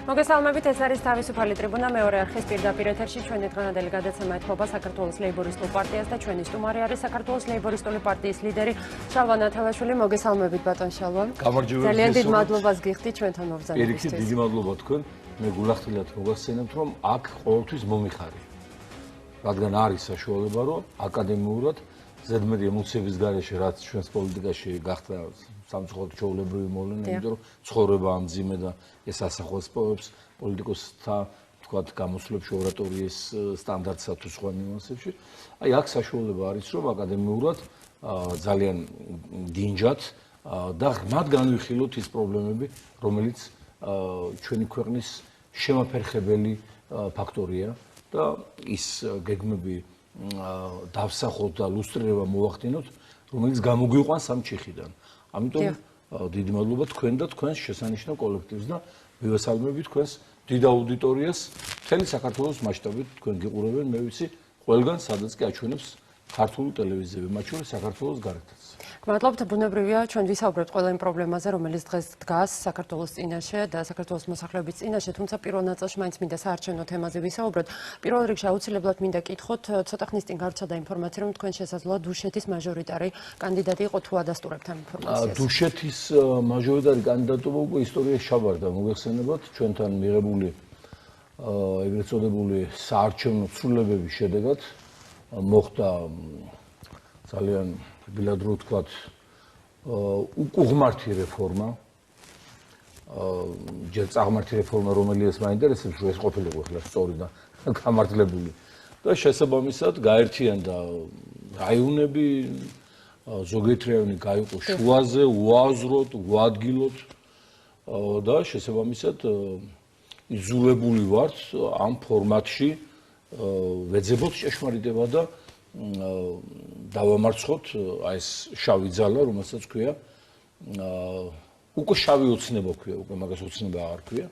მოგესალმებით, ეს არის თავისუფალი ტრიბუნა მეორე არხის პირდაპირ ეთერში. ჩვენი დღევანდელი გადაცემა ეთქობა საქართველოს ლეიბორისტულ პარტიას და ჩვენი სტუმარი არის საქართველოს ლეიბორისტული პარტიის ლიდერი შალვა ნათელაშვილი. მოგესალმებით, ბატონ შალვა. ძალიან დიდ მადლობას გიხდით ჩვენთან მობრძანებისთვის. ერიქით, დიდი მადლობა თქვენ. მე გულახდილად მოგახსენებთ, რომ აქ ყოველთვის მომიხარი. რადგან არის საშუალება, რომ აკადემიურად ზედმეტი ემოციების გარეშე, რაც ჩვენს პოლიტიკაში გახდა სამწუხაროდ ჩვეულებრივი მოვლენა, იმიტომ რომ ცხოვრება ამძიმე და ეს ასახავს პოლიტიკოსთა, თქვათ, გამოსვლებში, ორატორიის სტანდარტსა თუ სხვა ნიუანსებში. აი, აქ საშუალება არის, რომ აკადემიურად ძალიან დინჯად და ღრმად განვიხილოთ ის პრობლემები, რომელიც ჩვენი ქვეყნის შემაფერხებელი ფაქტორია და ის გეგმები დავსახოთ და ლუსტრირება მოვახდინოთ, რომელიც გამოგვიყვანს ამ ჩიხიდან. ამიტომ დიდი მადლობა თქვენ და თქვენს შესანიშნავ კოლექტივს და მივესალმებით თქვენს დიდ აუდიტორიას მთელი საქართველოს მასშტაბით. თქვენ გიყურებენ, მე ვიცი, ყველგან სადაც კი აჩვენებს ქართული ტელევიზიები, მათ შორის საქართველოს გარეთაც. გმადლობთ, ბუნებრივია, ჩვენ ვისაუბრებთ ყველა იმ პრობლემაზე, რომელიც დღეს დგას საქართველოს წინაშე და საქართველოს მოსახლეობის წინაშე, თუმცა პირველ ნაწილში მაინც მინდა საარჩევნო თემაზე ვისაუბროთ. პირველ რიგში აუცილებლად მინდა გითხოთ, ცოტა ხნის წინ გავრცელდა ინფორმაცია, რომ თქვენ შესაძლოა დუშეთის მაჟორიტარი კანდიდატი იყო, თუ ადასტურებთ ამ ინფორმაციას. დუშეთის მაჟორიტარი კანდიდატობა უკვე ისტორიაში ჩაბარდა, მოგეხსენებათ, ჩვენთან მიღებული ეგრეთ წოდებული საარჩევნო ცვლილებების შედეგად მოხდა ძალიან ბილად რო ვთქვათ, უკუღმართი რეფორმა, ჯერ წაღმართი რეფორმა, რომელიც მაინტერესებს, რომ ეს ყოფილიყო ახლა სწორი და გამართლებული. და შესაბამისად გაერთიანდა რაიონები, ზოგიერთი რაიონი გაიყო შუაზე, უაზროდ, უადგილოდ და შესაბამისად იზოლებული ვართ ამ ფორმატში ვეძებოთ ჭეშმარიტება და დავამარცხოთ აი ეს შავი ძალა, რომელსაც ქვია უკვე შავი ოცნება ქვია, უკვე მაგას ოცნება აღარ ქვია.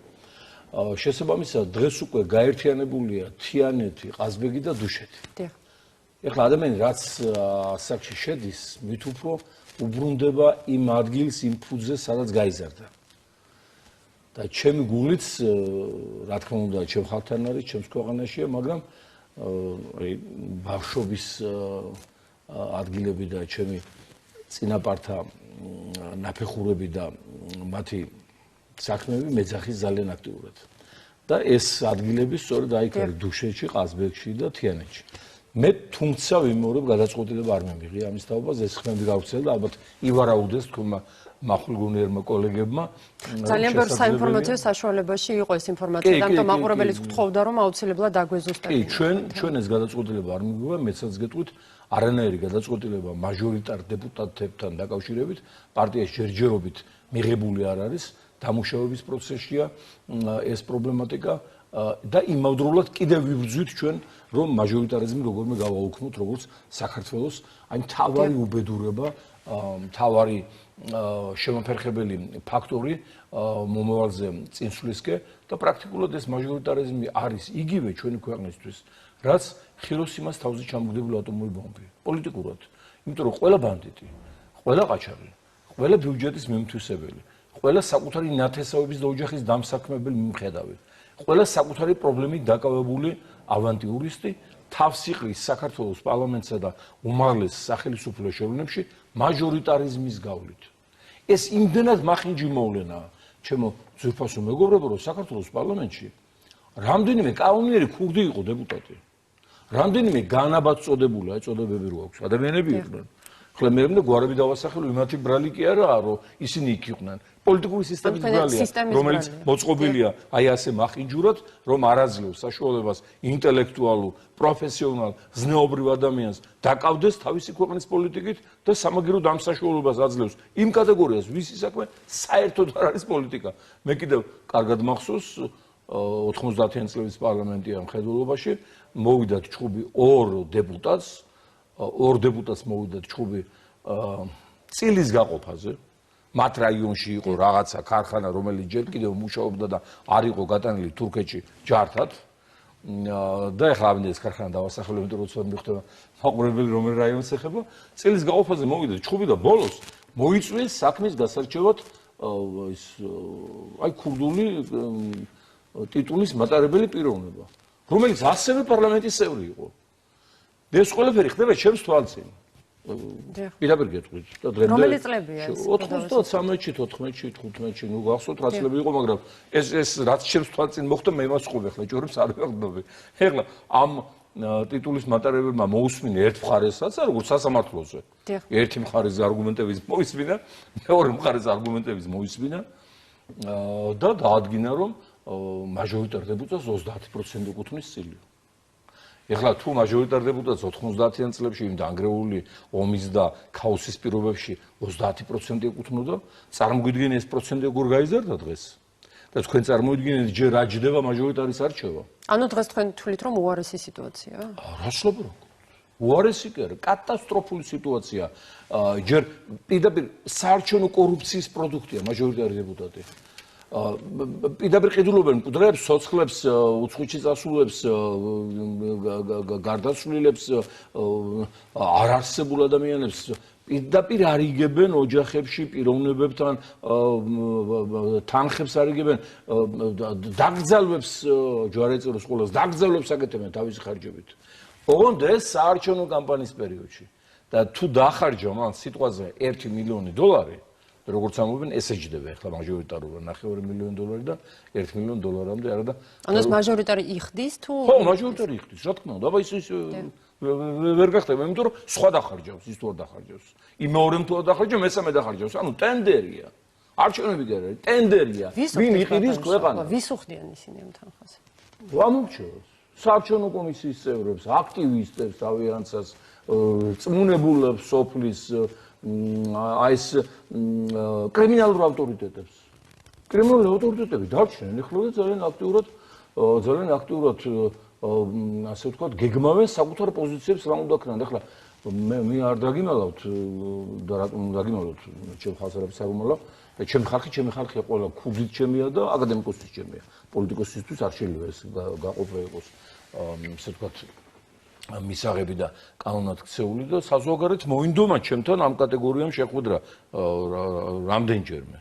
შესაბამისად დღეს უკვე გაერთიანებულია თიანეთი, ყაზბეგი და დუშეთი. დიახ. ეხლა ადამიანი რაც ასაკში შედის, მით უფრო უბრუნდება იმ ადგილს, იმ ფუძეს, სადაც გაიზარდა. და ჩემი გულიც, რა თქმა უნდა, ჩემ ხალხთან არის, ჩემს ქვეყანაშია, მაგრამ აი ბავშვობის ადგილები და ჩემი წინაპართა ნაფეხურები და მათი საქმეები მეძახის ძალიან აქტიურად. და ეს ადგილები სწორედ აი არის დუშეთში, ყაზბეგში და თიანეთში. მე თუმცა ვიმეორებ გადაწყვეტილება არ მემიღია ამის თაობაზე, ეს ხმები გავრცელდა, ალბათ ივარაუდეს თქვენმა მახვილგონიერმა კოლეგებმა. ძალიან ბევრ საინფორმაციო საშუალებაში იყო ეს ინფორმაცია, ამიტომ მაყურებელიც გთხოვდა, რომ აუცილებლად დაგვეზუსტებინოთ. კი, ჩვენ ეს გადაწყვეტილება არ მიგვიღია, მეცაც გეტყვით, არანაირი გადაწყვეტილება მაჟორიტარ დეპუტატებთან დაკავშირებით პარტიის ჯერჯერობით მიღებული არ არის, დამუშავების პროცესია ეს პრობლემატიკა და იმავდროულად კიდევ ვიბრძვით ჩვენ, რომ მაჟორიტარიზმი როგორმე გავაუქმოთ, როგორც საქართველოს აი მთავარი უბედურება, მთავარი შემოფერხებელი ფაქტორი მომავალზე წინსვლისკენ და პრაქტიკულად ეს მაჟორიტარიზმი არის იგივე ჩვენი ქვეყნისთვის, რაც ხიროსიმას თავზე ჩამოგდებული ატომური ბომბი. პოლიტიკურად, იმიტომ რომ ყველა ბანდიტი, ყველა ყაჩაღი, ყველა ბიუჯეტის მიმთვისებელი, ყველა საკუთარი ნათესავების და ოჯახის დამსაქმებელი მიმხედავი, ყველა საკუთარი პრობლემით დაკავებული ავანტიურისტი თავს იყრის საქართველოს პარლამენტსა და უმაღლეს სახელმწიფო შევლენებში მაჟორიტარიზმის გავლით. ეს იმდენად მახინჯი მოვლენაა, ჩემო ძვირფასო მეგობრებო, რომ საქართველოს პარლამენტში რამდენიმე კანონიერი ქურდი იყო დეპუტატი. რამდენიმე განაბად წოდებული, აი წოდებები რო აქვს, ადამიანები იყვნენ. ხლა მე მინდა გვარები დავასახელო, იმათი ბრალი კი არაა, რომ ისინი იქ იყვნენ. პოლიტიკური სისტემის ბრალია, რომელიც მოწყობილია აი ასე მახინჯურად, რომ არ აძლევს საშუალებას ინტელექტუალურ, პროფესიონალ, ზნეობრივ ადამიანს დაკავდეს თავისი ქვეყნის პოლიტიკით და სამაგიეროდ ამ საშუალებას აძლევს იმ კატეგორიას, ვისი საქმე საერთოდ არ არის პოლიტიკა. მე კიდევ კარგად მახსოვს 90-იან წლების პარლამენტიან მხედველობაში მოვიდათ ჩხუბი ორ დეპუტატს მოვიდათ ჩხუბი წილის გაყოფაზე. მათ რაიონში იყო რაღაცა ქარხანა, რომელიც ჯერ კიდევ მუშაობდა და არ იყო გატანილი თურქეთში ჯართად. და ეხლა ამის ქარხანა დავასახელო, იმიტომ რომ როცა მიხდება მაყურებელი რომელ რაიონს ეხება, წილის გაყოფაზე მოვიდა ჩხუბი და ბოლოს მოიწვიეს საქმის გასარჩევად ის აი ქურდული ტიტულის მატარებელი პიროვნება, რომელიც ასევე პარლამენტის წევრი იყო. ეს ყველაფერი ხდება ჩემს თვალწინ. პირდაპირ გეტყვით და დღემდე რომელი წლებია ეს? 93-ში, 14-ში, 15-ში, ნუ გახსოვთ რა წლები იყო, მაგრამ ეს რაც ჩემს თვალწინ მოხდა, მე მასწავლე ახლა ჯორებს არ ვეღნობი. ეხლა ამ ტიტულის მატარებელმა მოусმინა ერთ მხარესაც, როგორც სასამართლოზე. ერთი მხარის არგუმენტების მოისმინა, მეორე მხარის არგუმენტების მოისმინა და დაადგინა, რომ მაჟორიტარ დეპუტატს 30% ეკუთვნის წილი. ეხლა თუ მაჟორიტარ დეპუტატს 90-იან წლებში იმ დანგრეული ომის და ქაოსის პირობებში 30% ეკუთვნოდა, წარმოგვიდგენ ეს პროცენტი როგორ გაიზარდა დღეს? და თქვენ წარმოიდგინეთ ჯერ რა ჯდება მაჟორიტარის არჩევა? ანუ დღეს თქვენ თვლით რომ უარესი სიტუაციაა? რა შლობრო? უარესი კი არა, კატასტროფული სიტუაცია. ჯერ პირდაპირ საარჩევნო კორუფციის პროდუქტია მაჟორიტარი დეპუტატი. პირდაპირ ყიდულობენ მკვდრებს, ცოცხლებს, უცხოეთში წასულებს, გარდაცვლილებს, არარსებულ ადამიანებს პირდაპირ არიგებენ ოჯახებში პიროვნებებთან, თანხებს არიგებენ, დაკრძალვებს ჯვარეწიროს სკოლას, დაკრძალვებს აკეთებენ თავისი ხარჯებით. ოღონდ ეს საარჩევნო კამპანიის პერიოდში და თუ დახარჯა მან სიტყვაზე 1 მილიონი დოლარი, როგორც ამბობენ, ესეჯდება ახლა მაჟორიტარულად 9 მილიონი დოლარი და 1 მილიონი დოლარამდე არა და ანუ ეს მაჟორიტარი იხდის თუ ხო, მაჟორიტარი იხდის, რა თქმა უნდა, აბა ის ვერ გახდება, იმიტომ რომ სხვა დახარჯავს, ის თუ არ დახარჯავს. იმეორემ თუ არ დახარჯავს, მესამე დახარჯავს. ანუ ტენდერია. არჩევნები კი არა, ტენდერია. ვინ იყიდის ქვეყანა? ვის უხდიან ისინი ამ თანხას? ამორჩევს. საარჩევნო კომისიის წევრებს, აქტივისტებს, ავიანცას, წმუნებულებს, სოფლის აი ეს კრიმინალურ ავტორიტეტებს. კრიმინალური ავტორიტეტები დარჩნენ, ეხლა და ძალიან აქტიურად ასე ვთქვათ, გეგმავენ საკუთარ პოზიციებს რა უნდა ქნან. ეხლა მე არ დაგიმალავთ და რატომ დაგიმალავთ, ჩემ ხალხს არაფერს არ უმალავ. ჩემი ხალხია ყველა ქუძით ჩემია და აკადემიკოსის ჩემია. პოლიტიკოსისთვის არ შეიძლება ეს გაყოფა იყოს, ასე ვთქვათ, მისაღები და კანონად ქცეული და საზოგადოებრივ მოინდომა ჩემთან ამ კატეგორიამ შეხვედრა რამდენჯერმე.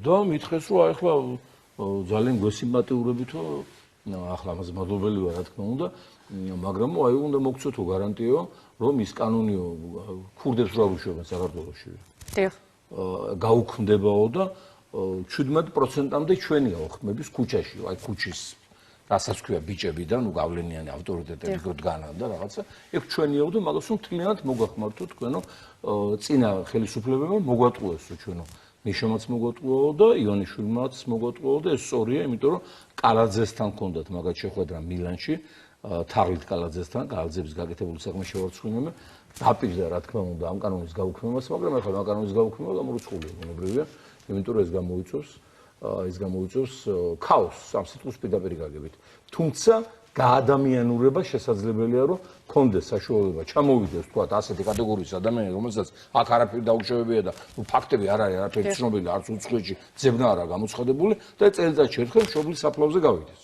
და მითხეს, რომ აი ახლა ძალიან გვესიმპათიურებითო, ახლა ამას მადლობელი ვარ, რა თქმა უნდა, მაგრამ აი უნდა მოგცეთო გარანტიო, რომ ის კანონიო ქურდებს რა უშევენ საქართველოში. დიახ. გაუქმდებაო და 17%-ამდე ჩვენია ხმების ქუჩაში, აი ქუჩის რასაც ქვია ბიჭები და ნუ გავლენიანი ავტორიტეტები გდგანან და რაღაცა, ეგ ჩვენიაო და მაგას მთლიანად მოგახმართო თქვენო წინა ხელისუფლებებმა მოგვატყუესო ჩვენო ნიშომაც მოგვატყუაო და იონიშვილმაც მოგვატყუაო და ეს სწორია, იმიტომ რომ კალაძესთან ჰქონდათ მაგათ შეხვედრა მილანში, თაღლით კალაძესთან, კალაძების გაკეთებული საქმე შევარცხნინე, დაპირდა რა თქმა უნდა ამ კანონის გაუქმებას, მაგრამ ახლა ამ კანონის გაუქმება გამორიცხულია, ბუნებრივია, იმიტომ რომ ეს გამოიწვევს ქაოსს ამ სიტყვის პირდაპირ გაგებით. თუმცა გაადამიანურება შესაძლებელია, რომ კონდეს საშუალება ჩამოვიდეს თქვა ასეთი კატეგორიის ადამიანები, რომელსაც აქ არაფერი დაუშევებია და ფაქტები არ არის არაფერი ცნობილი, არც უცხოეთში ძებნა არა გამოცხადებული და წელიწადში ერთხელ მშობლის საფლავზე გავიდეს.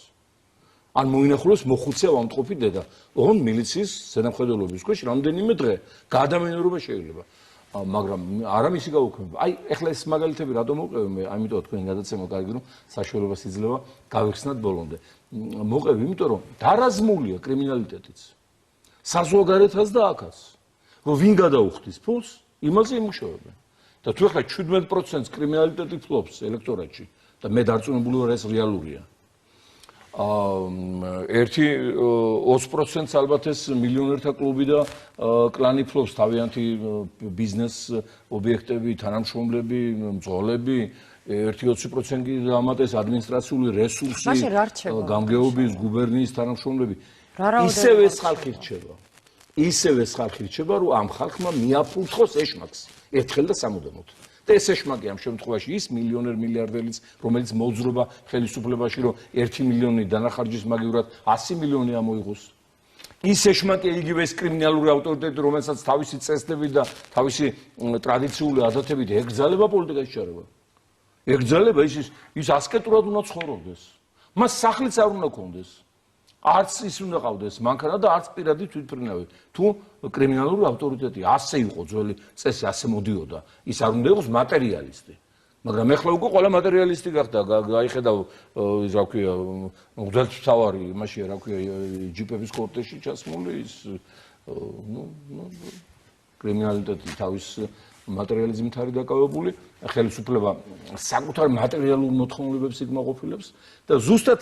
ან მოინახულოს მოხუცე ავამტყოფი დედა. ოღონდ მილიციის ზედამხედველობის ქვეშ რამდენიმე დღე გაადამიანურება შეიძლება. მაგრამ არა მისი გაუქმება. აი, ეხლა ეს მაგალითები რატომ მოყევი მე, ამიტომ თქვენ გადაცემა კარგი რომ საშუალებას იძლევა გავიხსნათ ბოლომდე. მოყევი, იმიტომ რომ დარაზმულია კრიმინალიტეტიც. საზოგადოებას და აქაც. რომ ვინ გადაუხდის ფულს, იმაზე იმუშავებენ. და თუ ეხლა 17%-ს კრიმინალიტეტი ფლობს ელექტორატში და მე დარწმუნებული ვარ ეს რეალურია. 20%-ს ალბათ ეს მილიონერთა კლუბი და კლანი ფლობს თავიანთი ბიზნეს ობიექტები, თანამშრომლები, მძღოლები, 1-20% ამატეს ადმინისტრაციული რესურსი, გამგეობის, გუბერნიის თანამშრომლები. ისევ ეს ხალხი რჩება, რომ ამ ხალხმა მიაფურთხოს ეშმაკს ერთხელ და სამუდამოდ. და ეს ეშმაკი ამ შემთხვევაში ის მილიონერ მილიარდელიც, რომელიც მოძრობა ხელისუფლებაში, რომ 1 მილიონი დანახარჯის მაგივრად 100 მილიონი ამოიღოს. ის ეშმაკი იგივე ეს კრიმინალური ავტორიტეტი, რომელსაც თავისი წესდებით და თავისი ტრადიციული ადათებით ეკრძალება პოლიტიკაში ჩარევა. ეკრძალება ის ასკეტურად უნდა ცხოვრობდეს. მას სახლიც არ უნდა ქონდეს. არც ის უნდა ყავდეს მანქანა და არც პირადი თვითმფრინავი. თუ კრიმინალური ავტორიტეტი ასე იყო ძველი წესი, ასე მოდიოდა, ის არ უნდა იყოს მატერიალისტი. მაგრამ ეხლა უკვე ყველა მატერიალისტი გახდა, გაიხედავ ის რა ქვია, მღვდელმთავარი, იმაშია რა ქვია, ჯიპების კორტეში ჩასმული ის კრიმინალიტეტი თავის მატერიალიზმით არის დაკავებული, ხელისუფლება საკუთარ მატერიალურ მოთხოვნილებებს იკმაყოფილებს და ზუსტად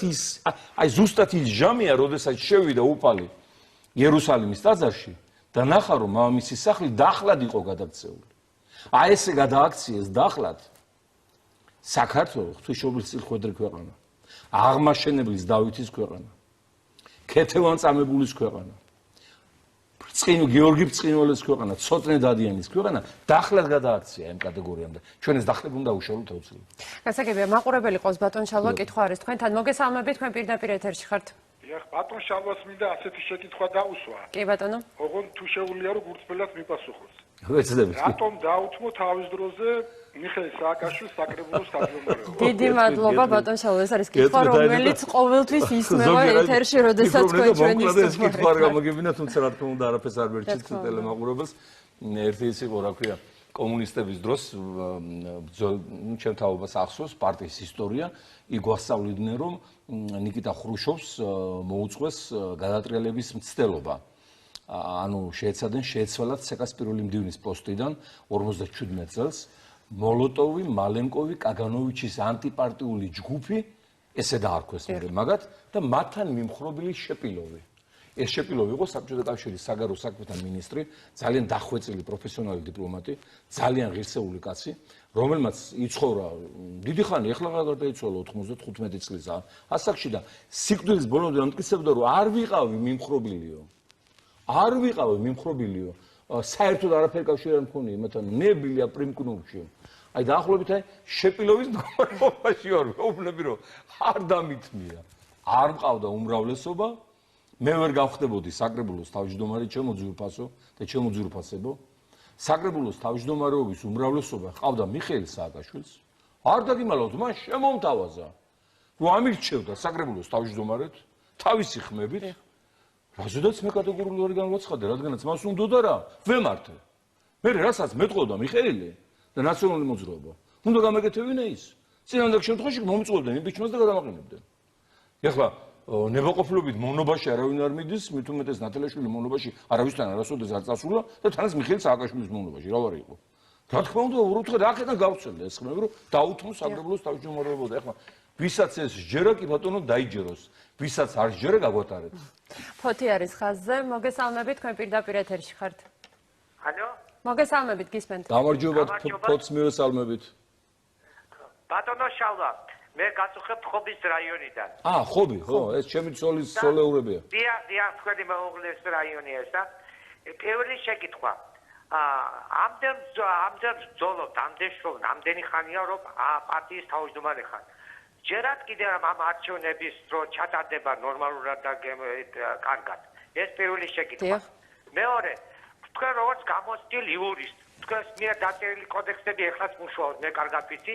ის ჟამია, როდესაც შევიდა უპალი იერუსალიმის ტაძარში და ნახა რომ მამამისის სახლი დახლად იყო გადაქცეული. აი ესე გადააქციეს დახლად საქართველოს ღვთისმშობლის წილხვედრი ქვეყანა, აღმაშენებლის დავითის ქვეყანა, ქეთევან-წამებულის ქვეყანა, გიორგი ბრწყინვალეს ქვეყანა, ცოტნე დადიანის ქვეყანა დახლად გადააქცია ამ კატეგორიამდე. ჩვენ ეს დახლები უნდა უშუალოდ აუცილებლად. გასაგებია, მაყურებელი ყავს ბატონ შალვა, კითხვა არის თქვენთან. მოგესალმებით, თქვენ პირდაპირ ეთერში ხართ. დიახ, ბატონ შალვას მინდა ასეთი შეკითხვა დაუსვა. კი ბატონო. ოღონდ თუ შეუძლია რომ გურწმელად მიპასუხოს. ვეცდები. რატომ დაუთმო თავის დროზე მიხეილ სააკაშვილს საკრებულოს თავმჯდომარეობა? დიდი მადლობა ბატონ შალვა, ეს არის კითხვა, რომელიც ყოველთვის ისმევა ეთერში, როდესაც თქვენ ჩვენი ეს კითხვა არ გამოგებინა, თუმცა რა თქმა უნდა არაფერს არ ვერჩით ტელემაყურებელს. ერთი ის იყო, რა ქვია, კომუნისტების დროს ჩემ თაობას ახსოვს პარტიის ისტორია, იქ გვასწავლიდნენ რომ ნიკიტა ხრუშოვს მოუწყვეს გადატრიალების მცდელობა. ანუ შეეცვალათ სეკასპირული მდივნის პოსტიდან 57 წელს მოლოტოვი, მალენკოვი, კაგანოვიჩის ანტიპარტიული ჯგუფი ესე დაარქვეს მაგათ და მათთან მიმხრობილი შეპილოვი. ეს შეპილოვი იყო საბჭოთა კავშირის საგარეო საქმეთა მინისტრი, ძალიან დახვეწილი პროფესიონალი დიპლომატი, ძალიან ღირსეული კაცი, რომელმაც იცხოვრა დიდი ხანი, ეხლა გარდაიცვალა 95 წლის ასაკში და სიკვდილის ბოლომდე ამტკიცებდა რომ არ ვიყავი მიმხრობილიო. არ ვიყავი მიმხრობილიო, საერთოდ არაფერი კავშირი არ მქონია იმათთან, ნებილია პრიმკნურში. აი დაახლოებით აი შეპილოვის მდგომარეობაში ვარ, ვეუბნები რომ არ დამithმია. არ მყავდა უმრავლესობა, მე ვერ გავხდებოდი საკრებულოს თავმჯდომარე, ჩემო ძვირფასო და ჩემო ძვირფასებო. საკრებულოს თავმჯდომარეობის უმრავლესობა ყავდა მიხეილ სააკაშვილს. არ დაგიმალავთ, მან შემომთავაზა, რომ ამირჩევდა საკრებულოს თავმჯდომარედ თავისი ხმებით. რაზედაც მე კატეგორიულად განვაცხადე, რადგანაც მას უნდოდა რა, ვემართე. მე რასაც მეტყოდა მიხეილი და ნაციონალური მოძრაობა, უნდა გამეკეთებინა ის. წინანდელ შემთხვევაში მომწყვეტდნენ იმპიჩმენტს და გადამაყენებდნენ. ეხლა ნებაყოფლობით მონობაში არავინ არ მიდის, მით უმეტეს ნათელაშვილი მონობაში არავისთან არასოდეს არ წასულა და თანაც მიხეილ სააკაშვილის მონობაში რა ვარი იყო. რა თქმა უნდა, ურუთხედ აქედან გავცელდა ეს ხმები, რომ დაუთმო საკრებულოს თავმჯდომარეობა და ეხლა ვისაც ეს ჯერა კი ბატონო დაიჯეროს, ვისაც არ ჯერა გაგვატარეთ. ფოთი არის ხაზზე, მოგესალმებით, თქვენ პირდაპირ ეთერში ხართ. ალო? მოგესალმებით, გისმენთ. გამარჯობა, ფოთს მივესალმებით. ბატონო შალვა, მე გაწუხებ ხობის რაიონიდან. ხობი, ხო, ეს ჩემი სოლეურებია. დიახ, თქვენი მეუღლის რაიონია ეს და პირველი შეკითხვა. ამდენ ბრძოლობთ, ამდენი ხანია რომ პარტიის თავმჯდომარე ხარ. ჯერად კიდე ამ არჩევნების დრო ჩატარდება ნორმალურად და კარგად. ეს პირველი შეკითხვა. მეორე, თქვენ როგორც გამოცდილ იურისტ, თქვენს მიერ დაწერილი კოდექსები ეხლაც მუშაობთ, მე კარგად ვიცი.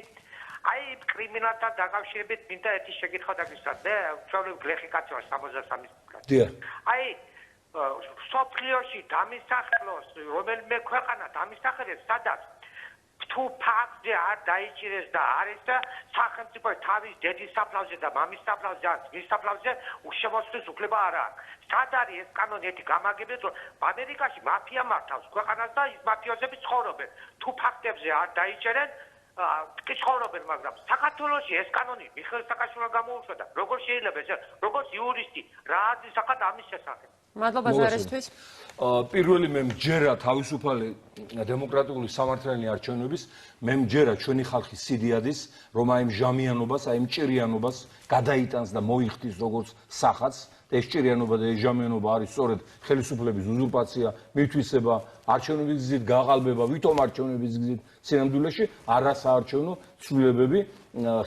აი კრიმინალთან დაკავშირებით მინდა ერთი შეკითხვა დაგისვათ. მე უცვლელი გლეხი კაცი ვარ 63 წლის. დიახ. აი სოფლიოში დამისახელოს რომელიმე ქვეყანა დამისახელებს სადაც თუ ფაქტზე არ დაიჭირეს და არის და სახელმწიფო თავის დედის საფლავზე და მამის საფლავზე ან ძმის საფლავზე უშემოსვლის უფლება არ აქვს. სად არის ეს კანონი ერთი გამაგებელს რომ ამერიკაში მაფია მართავს ქვეყანას და ის მაფიოზები ცხოვრობენ. თუ ფაქტებზე არ დაიჭერენ კი ცხოვრობენ, მაგრამ საქართველოში ეს კანონი მიხეილ სააკაშვილმა გამოუშვა და როგორ შეიძლება ეს როგორც იურისტი რა აზრის აქვს ამის შესახებ? მადლობა ზარისთვის. პირველი მე მჯერა თავისუფალი დემოკრატიული სამართლიანი არჩევნების, მე მჯერა ჩვენი ხალხის სიდიადის, რომ აი ჟამიანობას, აი მჭირიანობას გადაიტანს და მოიხდის როგორც სახაც. ეს ჭირიანობა და ეს ჟამიანობა არის სწორედ ხელისუფლების უზურპაცია, მითვისება, არჩევნების გზით გაყალბება, ვითომ არჩევნების გზით სინამდვილეში არასაარჩევნო ცვლილებები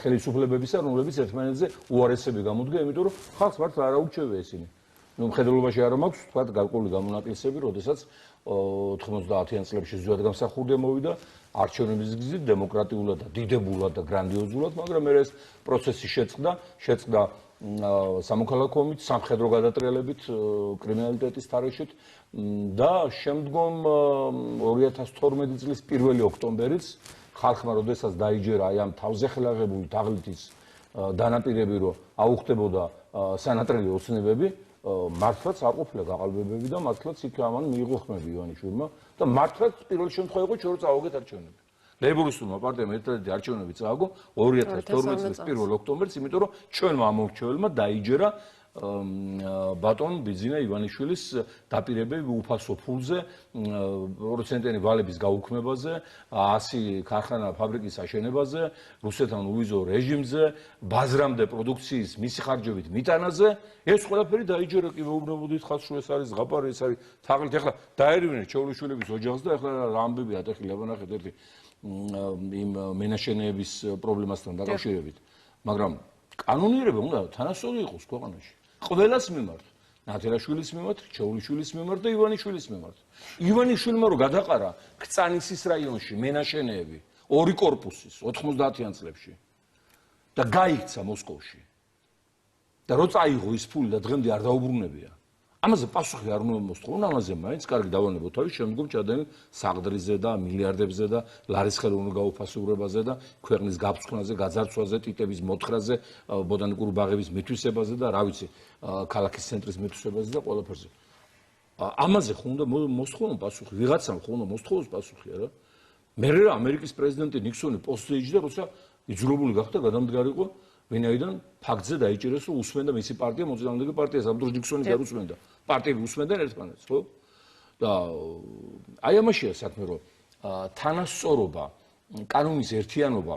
ხელისუფლებებისა, რომლებიც ერთმანეთზე უარესები გამოდგა, იმიტომ რომ ხალხს მართლა არ აურჩევია ისინი. მხედველობაში არ მაქვს თქვა გარკვეული გამონაკლისები, როდესაც 90-იან წლებში ზუსტად გამსახურდია მოვიდა არჩევნების გზით დემოკრატიულად და დიდებულად და გრანდიოზულად, მაგრამ მე ეს პროცესი შეწყდა სამოქალაქო ომით, სამხედრო გადატრიალებით, კრიმინალიტეტის თარეშით და შემდგომ 2012 წლის 1 ოქტომბერიც ხალხმა როდესაც დაიჯერა აი ამ თავზეხელაღებული თაღლითის დანაპირები, რომ აუხდებოდა სანატრელი ოცნებები, მართლაც არ ყოფილა გაყალბებები და მართლაც იქ ამან მიიღო ხმები ივანიშვილმა და მართლაც პირველ შემთხვევაში იყო ჩვენ წავაგეთ არჩევნები. ლეიბორისტულმა პარტიამ ერთადერთი არჩევნები წააგო 2012 წლის 1 ოქტომბერს, იმიტომ რომ ჩვენმა ამორჩეველმა დაიჯერა ბატონ ბიძინა ივანიშვილის დაპირებები უფასო ფულზე, 2%-იანი ვალების გაუქმებაზე, 100 ქარხანა ფაბრიკის აშენებაზე, რუსეთთან უვიზო რეჟიმზე, ბაზრამდე პროდუქციის მისი ხარჯებით მიტანაზე, ეს ყველაფერი დაიჯერა კი მეუბნებოდით ხალხს, ეს არის ზღაპარი, ეს არის თაღლით. ახლა დაერივნენ ჩეულიშვილების ოჯახს და ახლა რა ამბები ატეხილა ნახეთ ერთი იმ მენაშენეების პრობლემასთან დაკავშირებით. მაგრამ კანონიერება უნდა თანასწორი იყოს ქვეყანაში. ყველას მიმართ, ნათელაშვილის მიმართ, ჩეულიშვილის მიმართ და ივანიშვილის მიმართ. ივანიშვილმა რო გადაყარა ქწანისის რაიონში მენაშენეები 2 კორპუსის 90-იან წლებში და გაიქცა მოსკოვში. და რო წაიღო ის ფული და დღემდე არ დაუბრუნებია. ამაზე პასუხი არ უნდა მოსთხოვონ, ამაზე მაინც კარგი დავანებოთ თავის შემდგომ ჩადენილ საღდრიზე და მილიარდებზე და ლარის ხელოვნურ გაუფასურებაზე და ქვეყნის გაფრთხვნაზე, გაძარცვაზე, ტიტების მოთხრაზე, ბოტანიკური ბაღების მითვისებაზე და რა ვიცი, ქალაქის ცენტრის მითვისებაზე და ყველაფერზე. ამაზე ხო უნდა მოსთხოვონ პასუხი, ვიღაცამ ხო უნდა მოსთხოვოს პასუხი არა? მე რა ამერიკის პრეზიდენტი ნიქსონი პოსტზე იჯდა, როცა იძულებული გახდა გადამდგარიყო ვინაიდან ფაქტზე დაიჭირეს, რომ უსმენდა მისი პარტია, მოწინააღმდეგე პარტია, სამდროშ ნიქსონი არ უსმენდა. პარტიები უსმენდნენ ერთმანეთს, ხო? და აი ამაშია საქმე, რომ თანასწორობა, კანონის ერთიანობა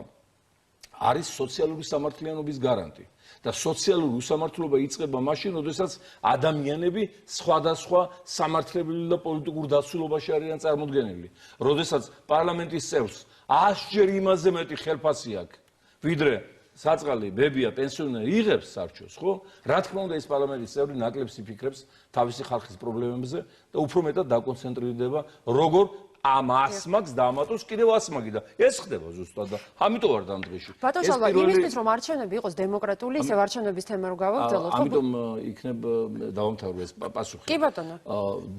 არის სოციალური სამართლიანობის გარანტი. და სოციალური უსამართლობა იწყება მაშინ, როდესაც ადამიანები სხვადასხვა სამართლებრივ და პოლიტიკურ დაცულობაში არიან წარმოდგენილი. როდესაც პარლამენტის წევრს 100-ჯერ იმაზე მეტი ხელფასი აქვს, ვიდრე საწყალი ბებია პენსიონერი იღებს სარჩოს, ხო? რა თქმა უნდა, ეს პარლამენტის წევრი ნაკლებს იფიქრებს თავისი ხალხის პრობლემებზე და უფრო მეტად დაკონცენტრირდება, როგორ ამ 100 მაგს დაამატოს კიდევ 100 მაგი და ეს ხდება ზუსტად და ამიტომ არ დამდგეში. ბატონ შალვა, იმისთვის რომ არჩევნები იყოს დემოკრატიული, ისევ არჩევნების თემა რო გავაგრძელოთ, ხო? ამიტომ იქნებ დავამთავრე ეს პასუხი. კი ბატონო.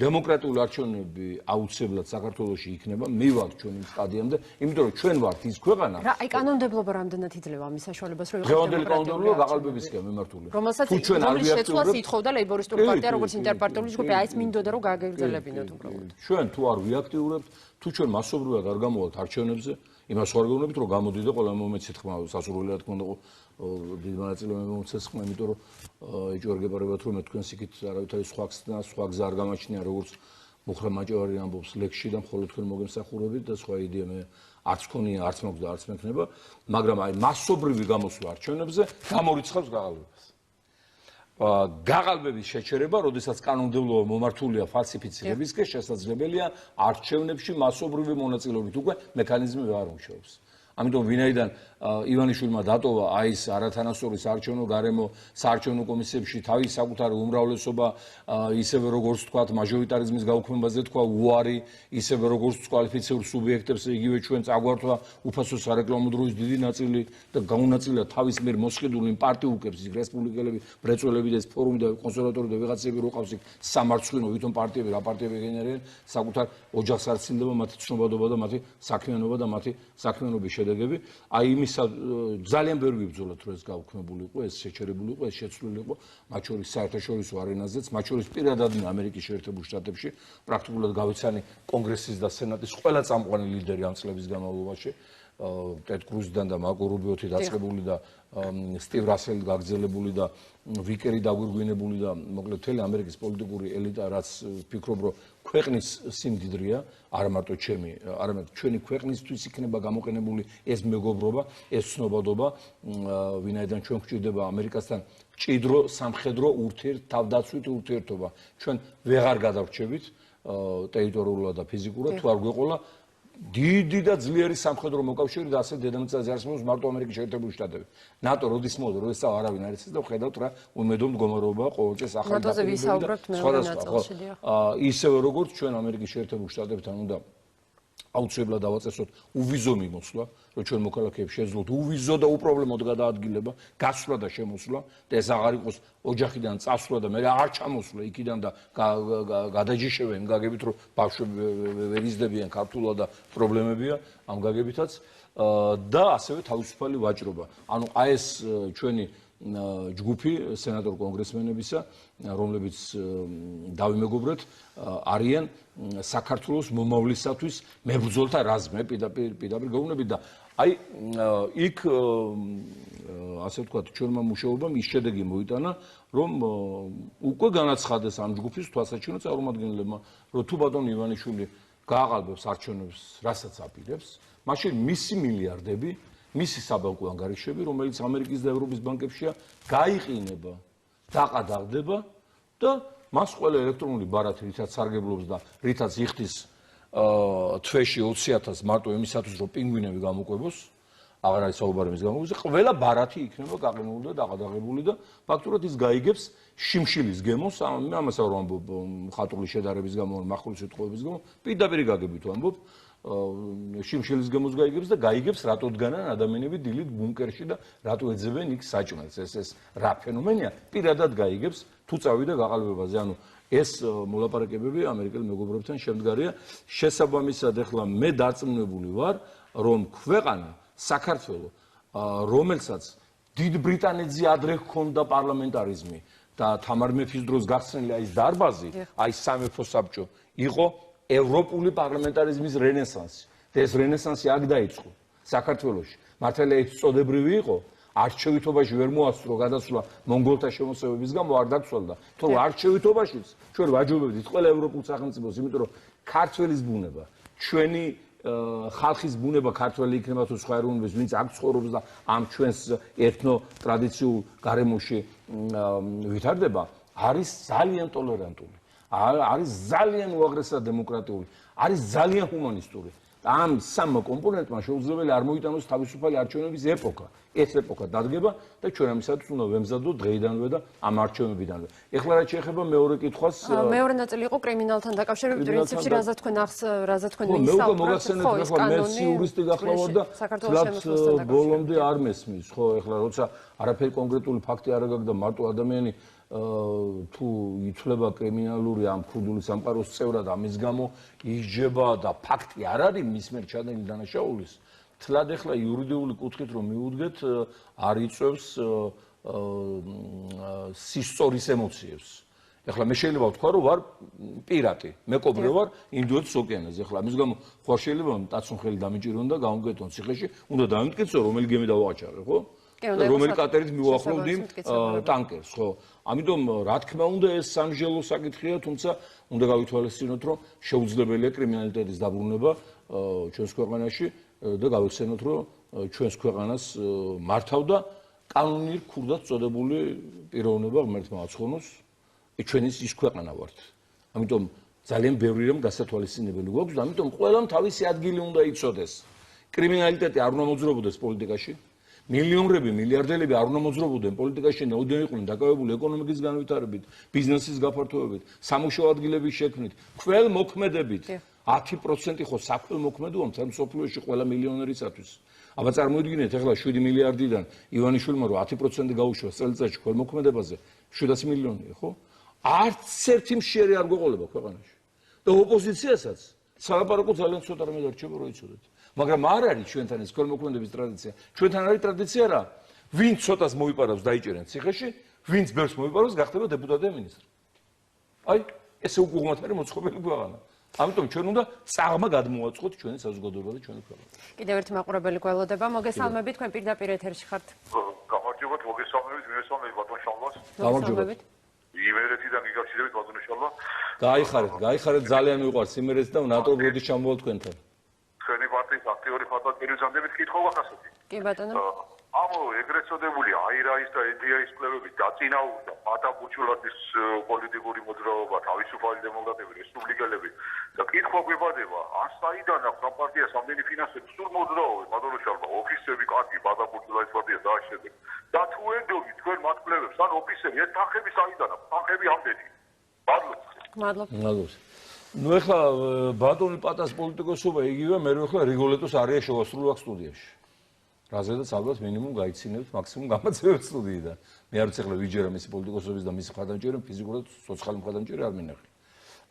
დემოკრატიული არჩევნები აუცილებლად საქართველოში იქნება, მე ვარ ჩვენ იმ სტადიამდე, იმიტომ რომ ჩვენ ვართ ის ქვეყანა. რა, აი კანონმდებლობა რამდენად იძლევა ამის საშუალებას, რომ იყოს დღევანდელი კანონმდებლობა გაყალბებისკენ მიმართული. რომელსაც რომლის შეცვლას ითხოვდა ლეიბორისტული პარტია, როგორც ინტერპარტიული ჯგუფი, აი ეს მინდოდა რომ გააგრძელებინოთ უბრალოდ. ჩვენ თუ არ ვიაქტიურებთ, თუ ჩვენ მასობრივად არ გამოვალთ არჩევნებზე, იმას ვარ გეუბნებით, რომ გამოდიდე ყველა მომეცით ხმა, სასურველია თქმა უნდა, დიდ მონაწილეობა მომცეს ხმა, იმიტომ რომ ეჭვარგებარებათ რომ მე თქვენს იქით არავითარი სხვა გზა არ გამაჩნია, როგორც მუხრა მაჭავარი ამბობს ლექსში და მხოლოდ თქვენ მოგემსახურებით და სხვა იდეა მე არც მქონია, არც მაქვს და არც მექნება, მაგრამ აი მასობრივი გამოსვლა არჩევნებზე გამორიცხავს გაყალბებას. გაყალბების შეჩერება, როდესაც კანონმდებლობა მომართულია ფალსიფიცირებისკენ, შესაძლებელია არჩევნებში მასობრივი მონაწილეობით უკვე მექანიზმი არ მუშაობს. ამიტომ ვინაიდან ივანიშვილმა დატოვა აი ეს არათანასწორი საარჩევნო გარემო საარჩევნო კომისიებში თავის საკუთარი უმრავლესობა, ისევე როგორც თქვათ მაჟორიტარიზმის გაუქმებაზე თქვა უარი, ისევე როგორც კვალიფიციურ სუბიექტებს იგივე ჩვენ წაგვართვა უფასო სარეკლამო დროის დიდი ნაწილი და გაუნაწილდა თავის მიერ მოსყიდული პარტიულკებს, ის რესპუბლიკელები, ბრეწველები და ეს ფორუმი და კონსერვატორები და ვიღაცები რო ყავს იქ სამარცხვინო ვითომ პარტიები რა პარტიები გენერიან, საკუთარ ოჯახს არ ცილდება მათი ცნობადობა და მათი საქმიანობა და მათი საქმიანობის შედეგები. აი იმის ძალიან ბევრი ვიბრძოლოთ, რომ ეს გაუქმებული იყო, ეს შეჩერებული იყო, ეს შეცვლილი იყო, მათ შორის საერთაშორისო არენაზეც, მათ შორის პირადად ამერიკის შეერთებულ შტატებში, პრაქტიკულად გავიცანი კონგრესის და სენატის ყველა წამყვანი ლიდერი ამ წლების განმავლობაში, ტედ კრუზიდან და მარკო რუბიოთი დაწყებული და სტივ რასელი გაგრძელებული და ვიკერი დაგვირგვინებული და მოკლედ მთელი ამერიკის პოლიტიკური ელიტა, რაც ვფიქრობ, რომ ქვეყნის სიმდიდრეა, არა მარტო ჩემი, არამედ ჩვენი ქვეყნისთვის იქნება გამოყენებული ეს მეგობრობა, ეს ცნობადობა, ვინაიდან ჩვენ გვჭირდება ამერიკასთან მჭიდრო სამხედრო თავდაცვით ურთიერთობა. ჩვენ ვეღარ გადავრჩებით ტერიტორიულად და ფიზიკურად, თუ არ გვეყოლა დიდი და ძლიერი სამხედრო მოკავშირე და ასე დედამიწაზე არსებობს მარტო ამერიკის შეერთებული შტატები. ნატო როდის მოვიდა, როდესაც არავინ არ იცის და ხედავთ რა უმედო მდგომარეობა ყოველ წელს ახალი დაპირებები. ისევე როგორც ჩვენ ამერიკის შეერთებულ შტატებთან უნდა აუცილებლად დავაწესოთ უვიზო მიმოსვლა, რომ ჩვენ მოქალაქეებს შეძლოთ უვიზო და უპრობლემოდ გადაადგილება, გასვლა და შემოსვლა და ეს აღარ იყოს ოჯახიდან წასვლა და მე არ ჩამოსვლა იქიდან და გადაჯიშებენ გაგებით, რომ ბავშვები ვერ იზრდებიან ქართულად და პრობლემებია ამ გაგებითაც. და ასევე თავისუფალი ვაჭრობა. ანუ აი ეს ჩვენი ჯგუფი სენატორ კონგრესმენებისა, რომლებიც დავიმეგობრეთ, არიან საქართველოს მომავლისათვის მებრძოლთა რაზმი, პირდაპირ გეუბნებით და აი იქ ასე ვთქვათ, ჩვენმა მუშაობამ ის შედეგი მოიტანა, რომ უკვე განაცხადეს ამ ჯგუფის თვალსაჩინო წარმომადგენლებმა, რომ თუ ბატონი ივანიშვილი გააყალბებს არჩევნებს, რასაც აპირებს, მაშინ მისი მილიარდები, მისი საბანკო ანგარიშები, რომელიც ამერიკის და ევროპის ბანკებშია, გაიყინება, დაყადაღდება და მას ყველა ელექტრონული ბარათი, რითაც სარგებლობს და რითაც იხდის თვეში 20,000 მარტო იმისათვის, რომ პინგვინები გამოყვებოს, აღარ არის საუბარი მის გამოყვებაზე, ყველა ბარათი იქნება გაყინული და დაყადაღებული და ფაქტურად ის გაიგებს შიმშილის გემოს, ამას არ ვამბობ მხატვრული შედარების გამო, მახვილი სიტყვების გამო, პირდაპირ გაგებით ვამბობ, შიმშილის გემოს გაიგებს და გაიგებს რატოდგანან ადამიანები დილით ბუნკერში და რატო ეძებენ იქ საჭმელს, ეს რა ფენომენია, პირადად გაიგებს თუ წავიდა გაყალბებაზე, ანუ ეს მოლაპარაკებები ამერიკელ მეგობრებთან შემდგარია. შესაბამისად, ახლა მე დარწმუნებული ვარ, რომ ქვეყანა საქართველო, რომელსაც დიდ ბრიტანეთზე ადრე ჰქონდა პარლამენტარიზმი და თამარ მეფის დროს გახსნილი აი ეს დარბაზი, აი სამეფო საბჭო, იყო ევროპული პარლამენტარიზმის რენესანსი. და ეს რენესანსი აქ დაიწყო საქართველოში. მართალია ის წოდებრივი იყო, არჩევითობაში ვერ მოასწრო გადასვლა მონგოლთა შემოსევების გამო არ დაგცვალდა. თორე არჩევითობაშიც ჩვენ ვაჯობებდით ყველა ევროპულ სახელმწიფოს, იმიტომ რომ ქართველის ბუნება, ჩვენი ხალხის ბუნება ქართველი იქნება თუ სხვა ეროვნების, ვინც აქ ცხოვრობს და ამ ჩვენს ეთნო ტრადიციულ გარემოში ვითარდება, არის ძალიან ტოლერანტული, არის ძალიან უაღრესად დემოკრატიული, არის ძალიან ჰუმანისტური. ამ სამ კომპონენტმა შეუძლებელი არ მოიტანოს თავისუფალი არჩევნების ეპოქა. ეს ეპოქა დადგება და ჩვენ ამისათვის უნდა ვემზადოთ დღეიდანვე და ამ არჩევნებიდანვე. ეხლა რაც შეეხება მეორე კითხვას, მეორე ნაწილი იყო კრიმინალთან დაკავშირებით, პრინციპში რაზა თქვენ მე უკვე მოგახსენეთ, ახლა მე იურისტი გახლა ვარ და თლაც ბოლომდე არ მესმის, ხო, ეხლა როცა არაფერი კონკრეტული ფაქტი არ აგაგ და მარტო ადამიანი თუ ითვლება კრიმინალური ამ ქურდული სამყაროს წევრად, ამის გამო ისჯება და ფაქტი არ არის მის მიერ ჩადენილი დანაშაულის, თლად ეხლა იურიდიული კუთხით რომ მიუდგეთ, არ იწევს სისწორის ემოციებს. ეხლა მე შეიძლება ვთქვა, რომ ვარ პირატი, მეკობრე ვარ ინდოეთის ოკეანეზე. ეხლა ამის გამო ხო შეიძლება მტაცონ ხელი დამიჭირონ და გავუკეთონ ციხეში, უნდა დავიმტკიცო, რომელი გემი დავაყაჩარე, ხო? რომელი კატერით მივუახლოვდი ტანკერს, ხო? ამიტომ რა თქმა უნდა ეს სამსჯელო საკითხია, თუმცა უნდა გავითვალისწინოთ, რომ შეუძლებელია კრიმინალიტეტის დაბრუნება ჩვენს ქვეყანაში და გავიხსენოთ, რომ ჩვენს ქვეყანას მართავდა კანონიერ ქურდად წოდებული პიროვნება ღმერთმა აცხონოს, ჩვენის ის ქვეყანა ვართ. ამიტომ ძალიან ბევრი რამ გასათვალისწინებელი გვაქვს და ამიტომ ყველამ თავისი ადგილი უნდა იცოდეს. კრიმინალიტეტი არ უნდა მოძრაობდეს პოლიტიკაში. მილიონრები, მილიარდელები არ უნდა მოძრაობდნენ პოლიტიკაში, ნაოდენ იყვნენ დაკავებული ეკონომიკის განვითარებით, ბიზნესის გაფართოებით, სამუშაო ადგილების შექმნით, ქველმოქმედებით. 10% ხო საქველმოქმედოა მთელ მსოფლიოში ყველა მილიონერისათვის. აბა წარმოიდგინეთ, ახლა 7 მილიარდიდან ივანიშვილმა რომ 10% გაუშვას წელიწადში ქველმოქმედებაზე, 700 მილიონია, ხო? არც ერთი მშიერი არ გვეყოლება ქვეყანაში. და ოპოზიციასაც სალაპარაკო ძალიან ცოტა რამე დარჩება, რომ იცოდეთ. მაგრამ არ არის ჩვენთან ეს ქველმოქმედების ტრადიცია. ჩვენთან არის ტრადიცია რა? ვინც ცოტას მოიპარავს დაიჭერენ ციხეში, ვინც ბევრს მოიპარავს გახდება დეპუტატი და მინისტრი. აი, ესე უგუღმათ არის მოწყობილი ქვეყანა. ამიტომ ჩვენ უნდა წაღმა გადმოვაწყოთ ჩვენი საზოგადოება და ჩვენი ქვეყანა. კიდევ ერთი მაყურებელი გველოდება, მოგესალმებით, თქვენ პირდაპირ ეთერში ხართ. გამარჯობათ, მოგესალმებით, მივესალმებით ბატონ შალვას. გამარჯობათ. იმერეთიდან გიგახსენებით ბატონ შალვა. გაიხარეთ, ძალიან მიყვარს იმერეთი და ნატო როდის ჩამოვალ თქვენთან. ჩვენი პარტიის აქტიური ხალხმოძრაობის კითხვა ვახასებთ. კი ბატონო. ამ ეგრეთ წოდებული აირაის და NDI-ის კვლევები დაწინაურდა პატაბურჩულაძის პოლიტიკური მოძრაობა, თავისუფალი დემოკრატები, რესპუბლიკელები და კითხვა გვებადება, ან საიდან აქვს ამ პარტიას ამდენი ფინანსები, სულ მოძრაობენ, ბატონო შალვა, ოფისები კარგი, პატაბურჩულაძის პარტია დააშედეთ. და თუ ენდობთ თქვენ მათ კვლევებს, ან ოფისები, ეს თანხები საიდან აქვს? თანხები ამდენი. მადლობთ. ნუ ეხლა ბატონი პატას პოლიტიკოსობა იგივე, მე ეხლა რიგოლეტოს არია შევასრულო აქ სტუდიაში. რაზედაც ალბათ მინიმუმ გაიცინებთ, მაქსიმუმ გამაცემებთ სტუდიიდან. მე არ ვიცი ეხლა ვიჯერა მისი პოლიტიკოსობის და მისი მხარდამჭერი, ფიზიკურად ცოცხალი მხარდამჭერი არ მინახი.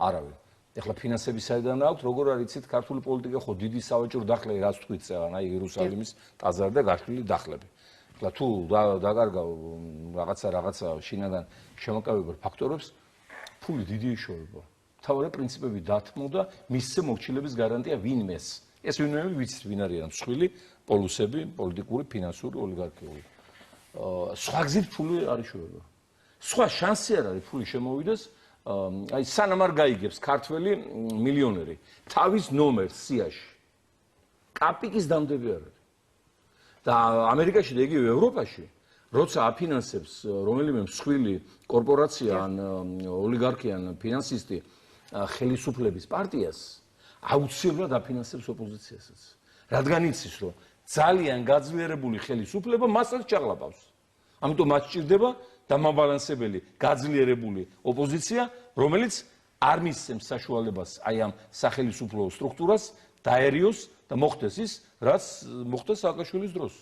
არავინ. ეხლა ფინანსები საიდან აქვს, როგორ არ იცით, ქართული პოლიტიკა ხო დიდი სავაჭრო დახლები, რაც თქვით წევან, აი იერუსალიმის ტაძარი და გაშლილი დახლები. ეხლა თუ დაკარგავ რაღაცა შინაგან შემოკავებულ ფაქტორებს, ფული დიდი იშოვება. თავარი პრინციპები დათმო და მისცე მორჩილების გარანტია ვინმეს. ეს ვინმეები ვიცით ვინ არიან მსხვილი პოლუსები, პოლიტიკური, ფინანსური, ოლიგარქიული. სხვა გზით ფული არ იშოვება. სხვა შანსი არ არის ფული შემოვიდეს, აი სანამ არ გაიგებს ქართველი მილიონერი თავის ნომერს სიაში. კაპიკის დამდები არ არის. და ამერიკაში და იგივე ევროპაში, როცა აფინანსებს რომელიმე მსხვილი კორპორაცია ან ოლიგარქი ან ფინანსისტი ხელისუფლების პარტიას, აუცილებლად აფინანსებს ოპოზიციასაც. რადგან იცის, რომ ძალიან გაძლიერებული ხელისუფლება მასაც ჩაღლაპავს. ამიტომ მას სჭირდება დამაბალანსებელი, გაძლიერებული ოპოზიცია, რომელიც არ მისცემს საშუალებას აი ამ სახელისუფლო სტრუქტურას დაერიოს და მოხდეს ის, რაც მოხდეს სააკაშვილის დროს.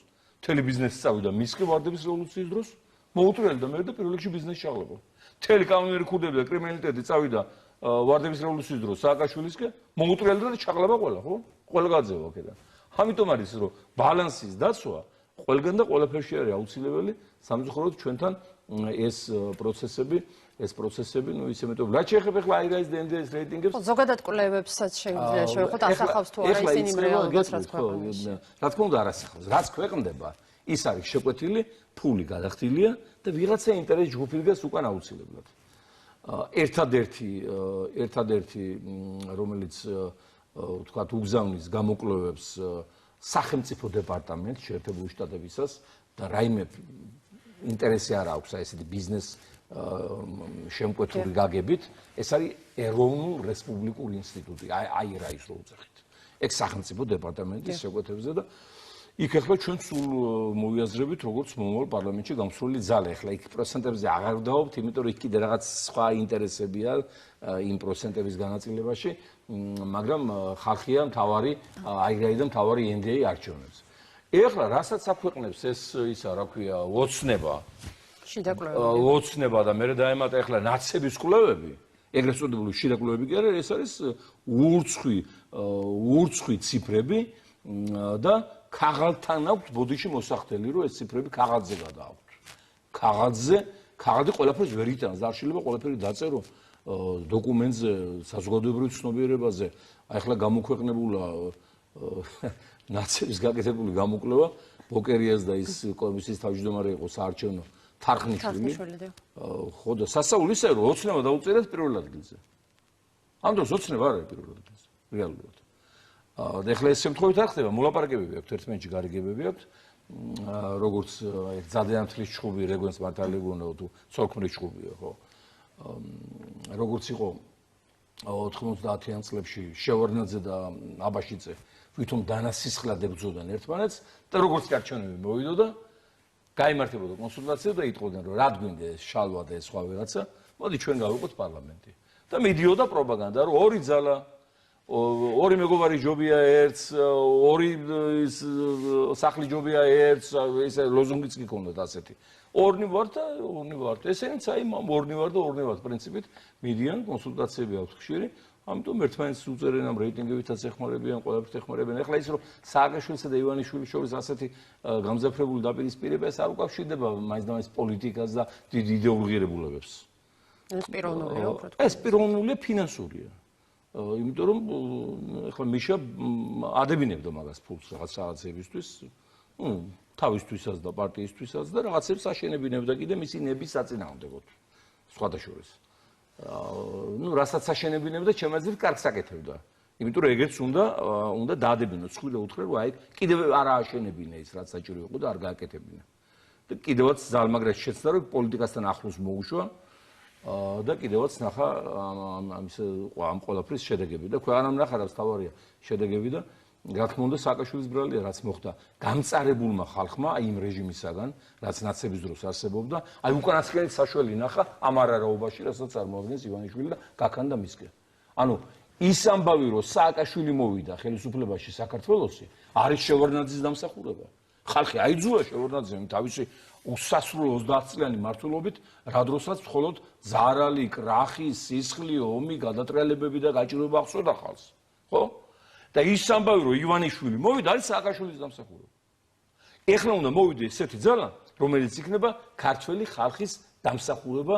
მთელი ბიზნესი წავიდა მისკი ვარდების რევოლუციის დროს, მოუწვრიალდა მე და პირველ რიგში ბიზნესი ჩაღლაპა. მთელი კანონიერი ქურდები და კრიმინალიტეტი წავიდა ვარდების რევოლუციის დროს სააკაშვილისკენ, მოუწვრიალდა და ჩაღლაპა ყველა, ხო? ყველა გაძევა აქედან. ამიტომ არის რომ ბალანსის დაცვა ყველგან და ყველაფერში არის აუცილებელი, სამწუხაროდ ჩვენთან ეს პროცესები, ნუ ისე მეტად. რაც შეეხება ახლა აირაის და NDS რეიტინგებს, ზოგადად კვლევებსაც შეგვიძლია შევეხოთ, ასახავს თუ არა ისინი რეალობას, რაც ქვეყნებში. რა თქმა უნდა, არ ასახავს. რაც ქვეყნდება, ის არის შეკვეთილი, ფული გადახდილია და ვიღაცა ინტერეს ჯგუფი დგას უკან აუცილებლად. ერთადერთი რომელიც ვთქვათ უგზავნის გამოკვლევებს სახელმწიფო დეპარტამენტს შეერთებული შტატებისას და რაიმე ინტერესი არ აქვს აი ესეთი ბიზნეს შემკვეთური გაგებით, ეს არის ეროვნულ რესპუბლიკურ ინსტიტუტი, აი რა ის რო უძახით. ეგ სახელმწიფო დეპარტამენტის შეკვეთებზე და იქ ახლა ჩვენ სულ მოვიაზრებით როგორც მომავალ პარლამენტში გამსვლელი ძალა. ახლა იქ პროცენტებზე აღარ ვდაობთ, იმიტომ რომ იქ კიდე რაღაც სხვა ინტერესებია იმ პროცენტების განაწილებაში, მაგრამ ხალხია მთავარი აირაი და მთავარი NDA არჩევნებს. ეხლა რასაც აქვეყნებს ეს ისა რა ქვია ოცნება და მე დაემატა ახლა ნაცების კვლევები, ეგრეთ წოდებული შიდა კვლევები კი არა, ეს არის ურცხვი ციფრები და ქაღალდთან აქვს ბოდიში მოსახდელი, რომ ეს ციფრები ქაღალდზე გადააქვთ. ქაღალდი ყველაფერს ვერ იტანს, არ შეიძლება ყველაფერი დაწერო დოკუმენტზე, საზოგადოებრივ ცნობიერებაზე. აი ახლა გამოქვეყნებულა ნაცების გაკეთებული გამოკვლევა, ბოკერიას და ის კომისიის თავმჯდომარე იყო საარჩევნო თარხნიშვილი. ხო და სასწაული ისე რომ ოცნება დაუწერეს პირველ ადგილზე. ამ დროს ოცნება არ არის პირველ ადგილზე, რეალურად. და ეხლა ეს შემთხვევით არ ხდება, მოლაპარაკებები აქვს ერთმანეთში გარიგებები აქვს, როგორც ზადიანთლის ჩხუბი, რეგვენს მართალეგონო თუ ცოლქმრის ჩხუბია, ხო? როგორც იყო 90-იან წლებში შევარდნაძე და აბაშიძე ვითომ დანასისხლად ებრძოდან ერთმანეთს და როგორც არჩევნები მოვიდოდა, გაიმართებოდა კონსულტაცია და იტყოდნენ, რომ რა გვინდა ეს შალვა და ეს სხვა ვიღაცა, მოდი ჩვენ გავიყოთ პარლამენტი. და მიდიოდა პროპაგანდა, რომ ორი ძალა ორი მეგობარი ჯობია ერთს, ორი სახლი ჯობია ერთს, ესე ლოზუნგიც კი ქონდათ ასეთი. ორნი ვარ და ორნი ვარ. ესენიც აი ორნი ვარ და ორნი ვარ პრინციპით მიდიან კონსულტაციები აქვს ხშირი, ამიტომ ერთმანეთს უწერენ ამ რეიტინგებითაც ეხმარებიან, ყველაფერს ეხმარებიან. ეხლა ის რომ სააკაშვილსა და ივანიშვილის შორის ასეთი გამძაფრებული დაპირისპირება ეს არ უკავშირდება მაინც და მაინც პოლიტიკას და დიდ იდეოლოგირებულებებს. ეს პიროვნულია უფრო თქვა. ეს პიროვნულია ფინანსურია. იმიტომ რომ ახლა მიშა ადებინებდა მაგას ფულს რაღაცებისთვის, თავისთვისაც და პარტიისთვისაც და რაღაცებს აშენებინებდა კიდე მისი ნების საწინააღმდეგოდ. სხვათა შორის. რასაც აშენებინებდა, ჩემ აზრით კარგს აკეთებდა. იმიტომ რომ ეგეც უნდა დაადებინოს, ხვიდა უთხრე რომ აი კიდევ არ ააშენებინა ის რაც საჭირო იყო და არ გააკეთებინა. და კიდევაც ზალმაგრას შეცდა რომ პოლიტიკასთან ახლოს მოუშვა და კიდევაც ნახა ამ ყველაფრის შედეგები და ქვეყანამ ნახა რაც თავარია შედეგები და რა თქმა უნდა სააკაშვილის ბრალია რაც მოხდა გამწარებულმა ხალხმა აი იმ რეჟიმისაგან რაც ნაცების დროს არსებობდა აი უკანასკნელი საშველი ნახა ამ არარაობაში რასაც წარმოადგენს ივანიშვილი და გაქანდა მისკენ ანუ ის ამბავი რომ სააკაშვილი მოვიდა ხელისუფლებაში საქართველოსი არის შევარდნაძის დამსახურება ხალხი აიძულა შევარდნაძემ თავისი უსასრულო 30 წლიანი მართლობით, რა დროსაც მხოლოდ ზარალი, კრახი, სისხლი, ომი, გადატრიალებები და გაჭირვება ახსოვდა ხალხს. ხო? და ის ამბავი, რომ ივანიშვილი მოვიდა, არის სააკაშვილის დამსახურება. ეხლა უნდა მოვიდე ესეთი ძალა, რომელიც იქნება ქართველი ხალხის დამსახურება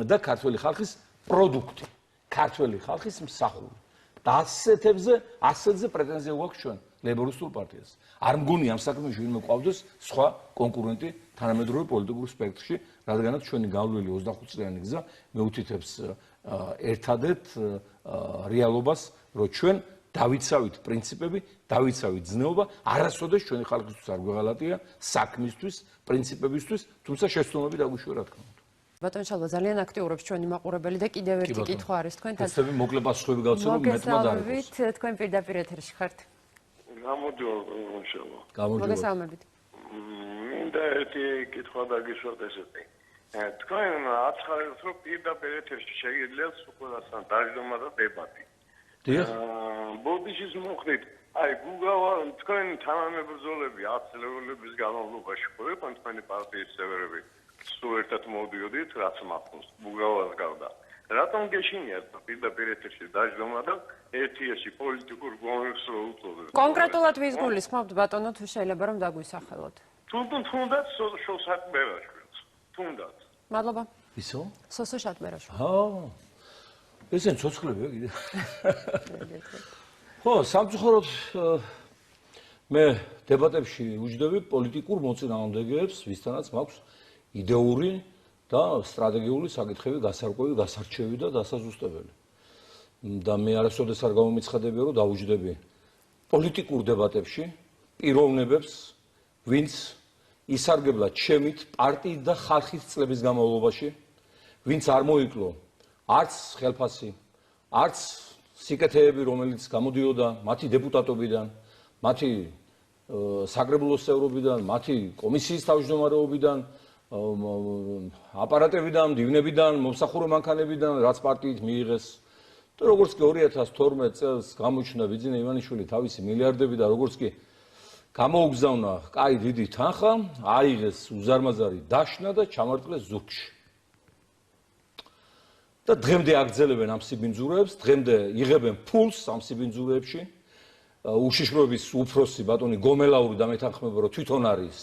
და ქართველი ხალხის პროდუქტი, ქართველი ხალხის მსახური. და ასეთზე პრეტენზია გვაქვს ჩვენ ლეიბორისტულ პარტიას. არ მგონი ამ საქმეში ვინმე ყავდეს სხვა კონკურენტი თანამედროვე პოლიტიკურ სპექტრში, რადგანაც ჩვენი გავლილი 25 წლიანი გზა მეუთითებს ერთადერთ რეალობას, რომ ჩვენ დავიცავით პრინციპები, დავიცავით ზნეობა, არასოდეს ჩვენი ხალხისთვის არ გვეღალატია საქმისთვის, პრინციპებისთვის, თუმცა შეცდომები დაგვიშვია რა თქმა უნდა. ბატონ შალვა ძალიან აქტიურობს ჩვენი მაყურებელი და კიდევ ერთი კითხვა არის თქვენთან. ესები მოკლე პასუხები გავცემ, რომ მეტმა დაარღვევს. მოგესალმებით, თქვენ პირდაპირ ეთერში ხართ. გამარჯობა. მინდა ერთი კითხვა დაგისვათ ესეთი. თქვენ აცხადეთ, რომ პირდაპირ ეთერში შეგიძლიათ ყველასთან დაждომა და დებატი. დიახ. ბოდიშის მოხდით. აი, გუგავა თქვენ თანამებრძოლები 10 წლების განმავლობაში ყოფილიყო თქვენი პარტიის წევრები. სულ ერთად მოვდიოდით, რაც მახსოვს, გუგავას გავდა. რატომ გეშინიათ პირდაპირ ეთერში დაждომა და ერთ-ერთი პოლიტიკურ გონებს რო უწოდეთ? კონკრეტულად ვის გულისხმობთ ბატონო, თუ შეიძლება რომ დაგვისახელოთ? თუნდაც სოშალ მერაშვილს. თუნდაც. მადლობა. ისო? სოსო შატმერაშვილი. ესენ ცოცხლებია კიდე. ხო, სამწუხაროდ მე დებატებში უჯდები პოლიტიკურ მოწინააღმდეგეებს, ვისთანაც მაქვს იდეური და სტრატეგიული საკითხები გასარკვევი, გასარჩევი და დასაზუსტებელი. და მე არასოდეს არ გამომიცხადებია, რომ დაუჯდები პოლიტიკურ დებატებში პიროვნებებს, ვინც ისარგებლა ჩემით პარტიის და ხალხის წლების განმავლობაში, ვინც არ მოიკლო არც ხელფასი, არც სიკეთეები, რომელიც გამოდიოდა მათი დეპუტატობიდან, მათი საკრებულოს წევრობიდან, მათი კომისიის თავმჯდომარეობიდან, აპარატებიდან, მდივნებიდან, მომსახურე მანქანებიდან, რაც პარტიით მიიღეს. და როგორც კი 2012 წელს გამოჩნდა ბიძინა ივანიშვილი თავისი მილიარდები და როგორც კი გამოუგზავნა კაი დიდი თანხა, აიღეს უზარმაზარი დაშნა და ჩამართლეს ზურგში. და დღემდე აგრძელებენ ამ სიბინძურეებს, დღემდე იღებენ ფულს ამ სიბინძურეებში. უშიშროების უფროსი ბატონი გომელაური და მეთანხმება, რომ თვითონ არის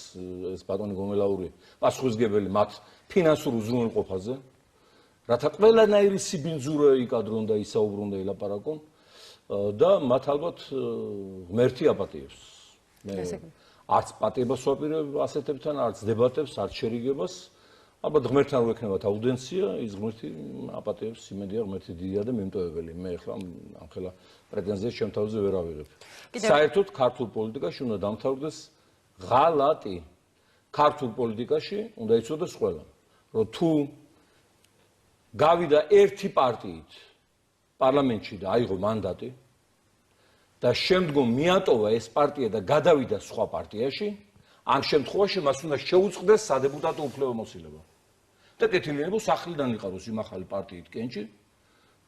ეს ბატონი გომელაური პასუხისმგებელი მათ ფინანსურ უზრუნველყოფაზე, რათა ყველანაირი სიბინძურე იკადრონ და ისაუბრონ და ელაპარაკონ და მათ ალბათ ღმერთი აპატიებს. მე არც პატიებას ვაპირებ ასეთებთან, არც დებატებს, არც შერიგებას. ალბათ ღმერთთან რო ექნებათ აუდიენცია, ის ღმერთი აპატიებს, იმედია ღმერთი დიდია და მიმტოვებელი. მე ახლა ამხელა პრეტენზიას ჩემ თავზე ვერ ავიღებ. საერთოდ ქართულ პოლიტიკაში უნდა დამთავრდეს ღალატი. ქართულ პოლიტიკაში უნდა იცოდეს ყველა, რომ თუ გავიდა ერთი პარტიით პარლამენტში და აიღო მანდატი და შემდგომ მიატოვა ეს პარტია და გადავიდა სხვა პარტიაში, ამ შემთხვევაში მას უნდა შეუწყდეს სადეპუტატო უფლებამოსილება. და კეთილინებო სახლიდან იყაროს იმ ახალი პარტიით კენჭი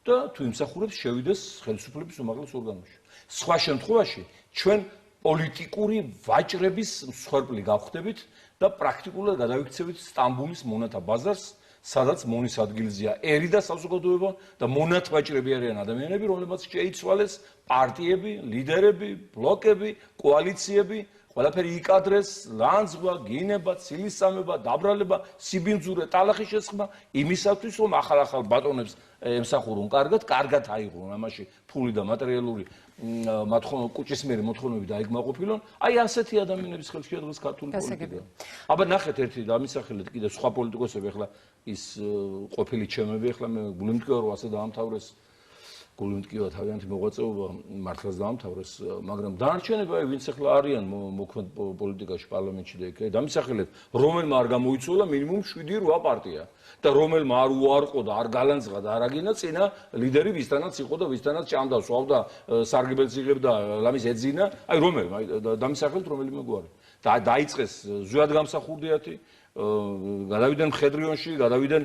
და თუ იმსახურებს შევიდეს ხელისუფლების უმაღლეს ორგანოში. სხვა შემთხვევაში ჩვენ პოლიტიკური ვაჭრების მსხვერპლი გავხდებით და პრაქტიკულად გადავიქცევით სტამბულის მონათა ბაზარს, სადაც მონის ადგილზეა ერი და საზოგადოება და მონათვაჭრები არიან ადამიანები, რომლებსაც შეიცვალეს პარტიები, ლიდერები, ბლოკები, კოალიციები, ყველაფერი იკადრეს, ლანძღვა, გინება, ცილისწამება, დაბრალება, სიბინძურე, ტალახის შესხმა იმისათვის, რომ ახალ ბატონებს ემსახურონ კარგად აიღონ ამაში ფული და მატერიალური კუჭისმიერი მოთხოვნები დაიგმაყოფილონ, აი ასეთი ადამიანების ხელშია დღეს ქართული პოლიტიკა. აბა ნახეთ ერთი დამისახელეთ კიდე სხვა პოლიტიკოსები, ახლა ის ყოფილი ჩემები, ახლა მე გულიმტკივა რომ ასე დაამთავრეს, გულიმტკივა თავიანთი მოღვაწეობა მართლაც დაამთავრეს, მაგრამ დანარჩენები ვინც ახლა არიან მოქმედ პოლიტიკაში, პარლამენტში და იქ, დამისახელეთ, რომელმა არ გამოიცვალა მინიმუმ 7-8 პარტია და რომელმა არ უარყო და არ გალანძღა და არ აგინა წინა ლიდერი ვისთანაც იყო და ვისთანაც ჭამდა, სვავდა, სარგებელს იღებდა, ლამის ეძინა, აი რომელმა დამისახელეთ რომელიმე გვარი. და დაიწყეს ზვიად გამსახურდიათი, გადავიდნენ მხედრიონში, გადავიდნენ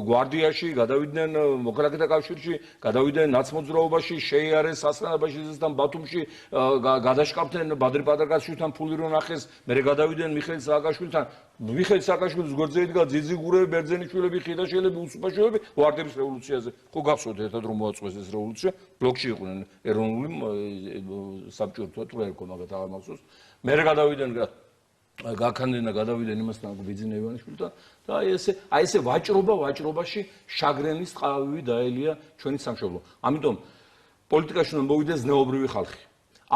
გვარდიაში, გადავიდნენ მოქალაქეთა კავშირში, გადავიდნენ ნაცმოძრაობაში, შეიარეს სასწრაფოებაშისთან ბათუმში, გადაშკაფდნენ ბადრი პატარკაშვილთან ფული რო ნახეს, მერე გადავიდნენ მიხეილ სააკაშვილთან. მიხეილ სააკაშვილის გვერდზე იდგა ძიძიგურები, ბერძენიშვილები, ხიდაშვილები, უსუპაშვილები ვარდების რევოლუციაზე. ხო გახსოვთ ერთად რომ მოაწყვეს ეს რევოლუცია, ბლოკში იყვნენ ეროვნული საბჭოთა თუ ერქო მაგათ აღარ მახსოვს. მერე გადავიდნენ გაქანდენა გადავიდნენ იმასთან ბიძინა ივანიშვილთან და აი ესე ვაჭრობაში შაგრენის წყალივი დაელია ჩვენი სამშობლო. ამიტომ პოლიტიკაში უნდა მოვიდეს ზნეობრივი ხალხი.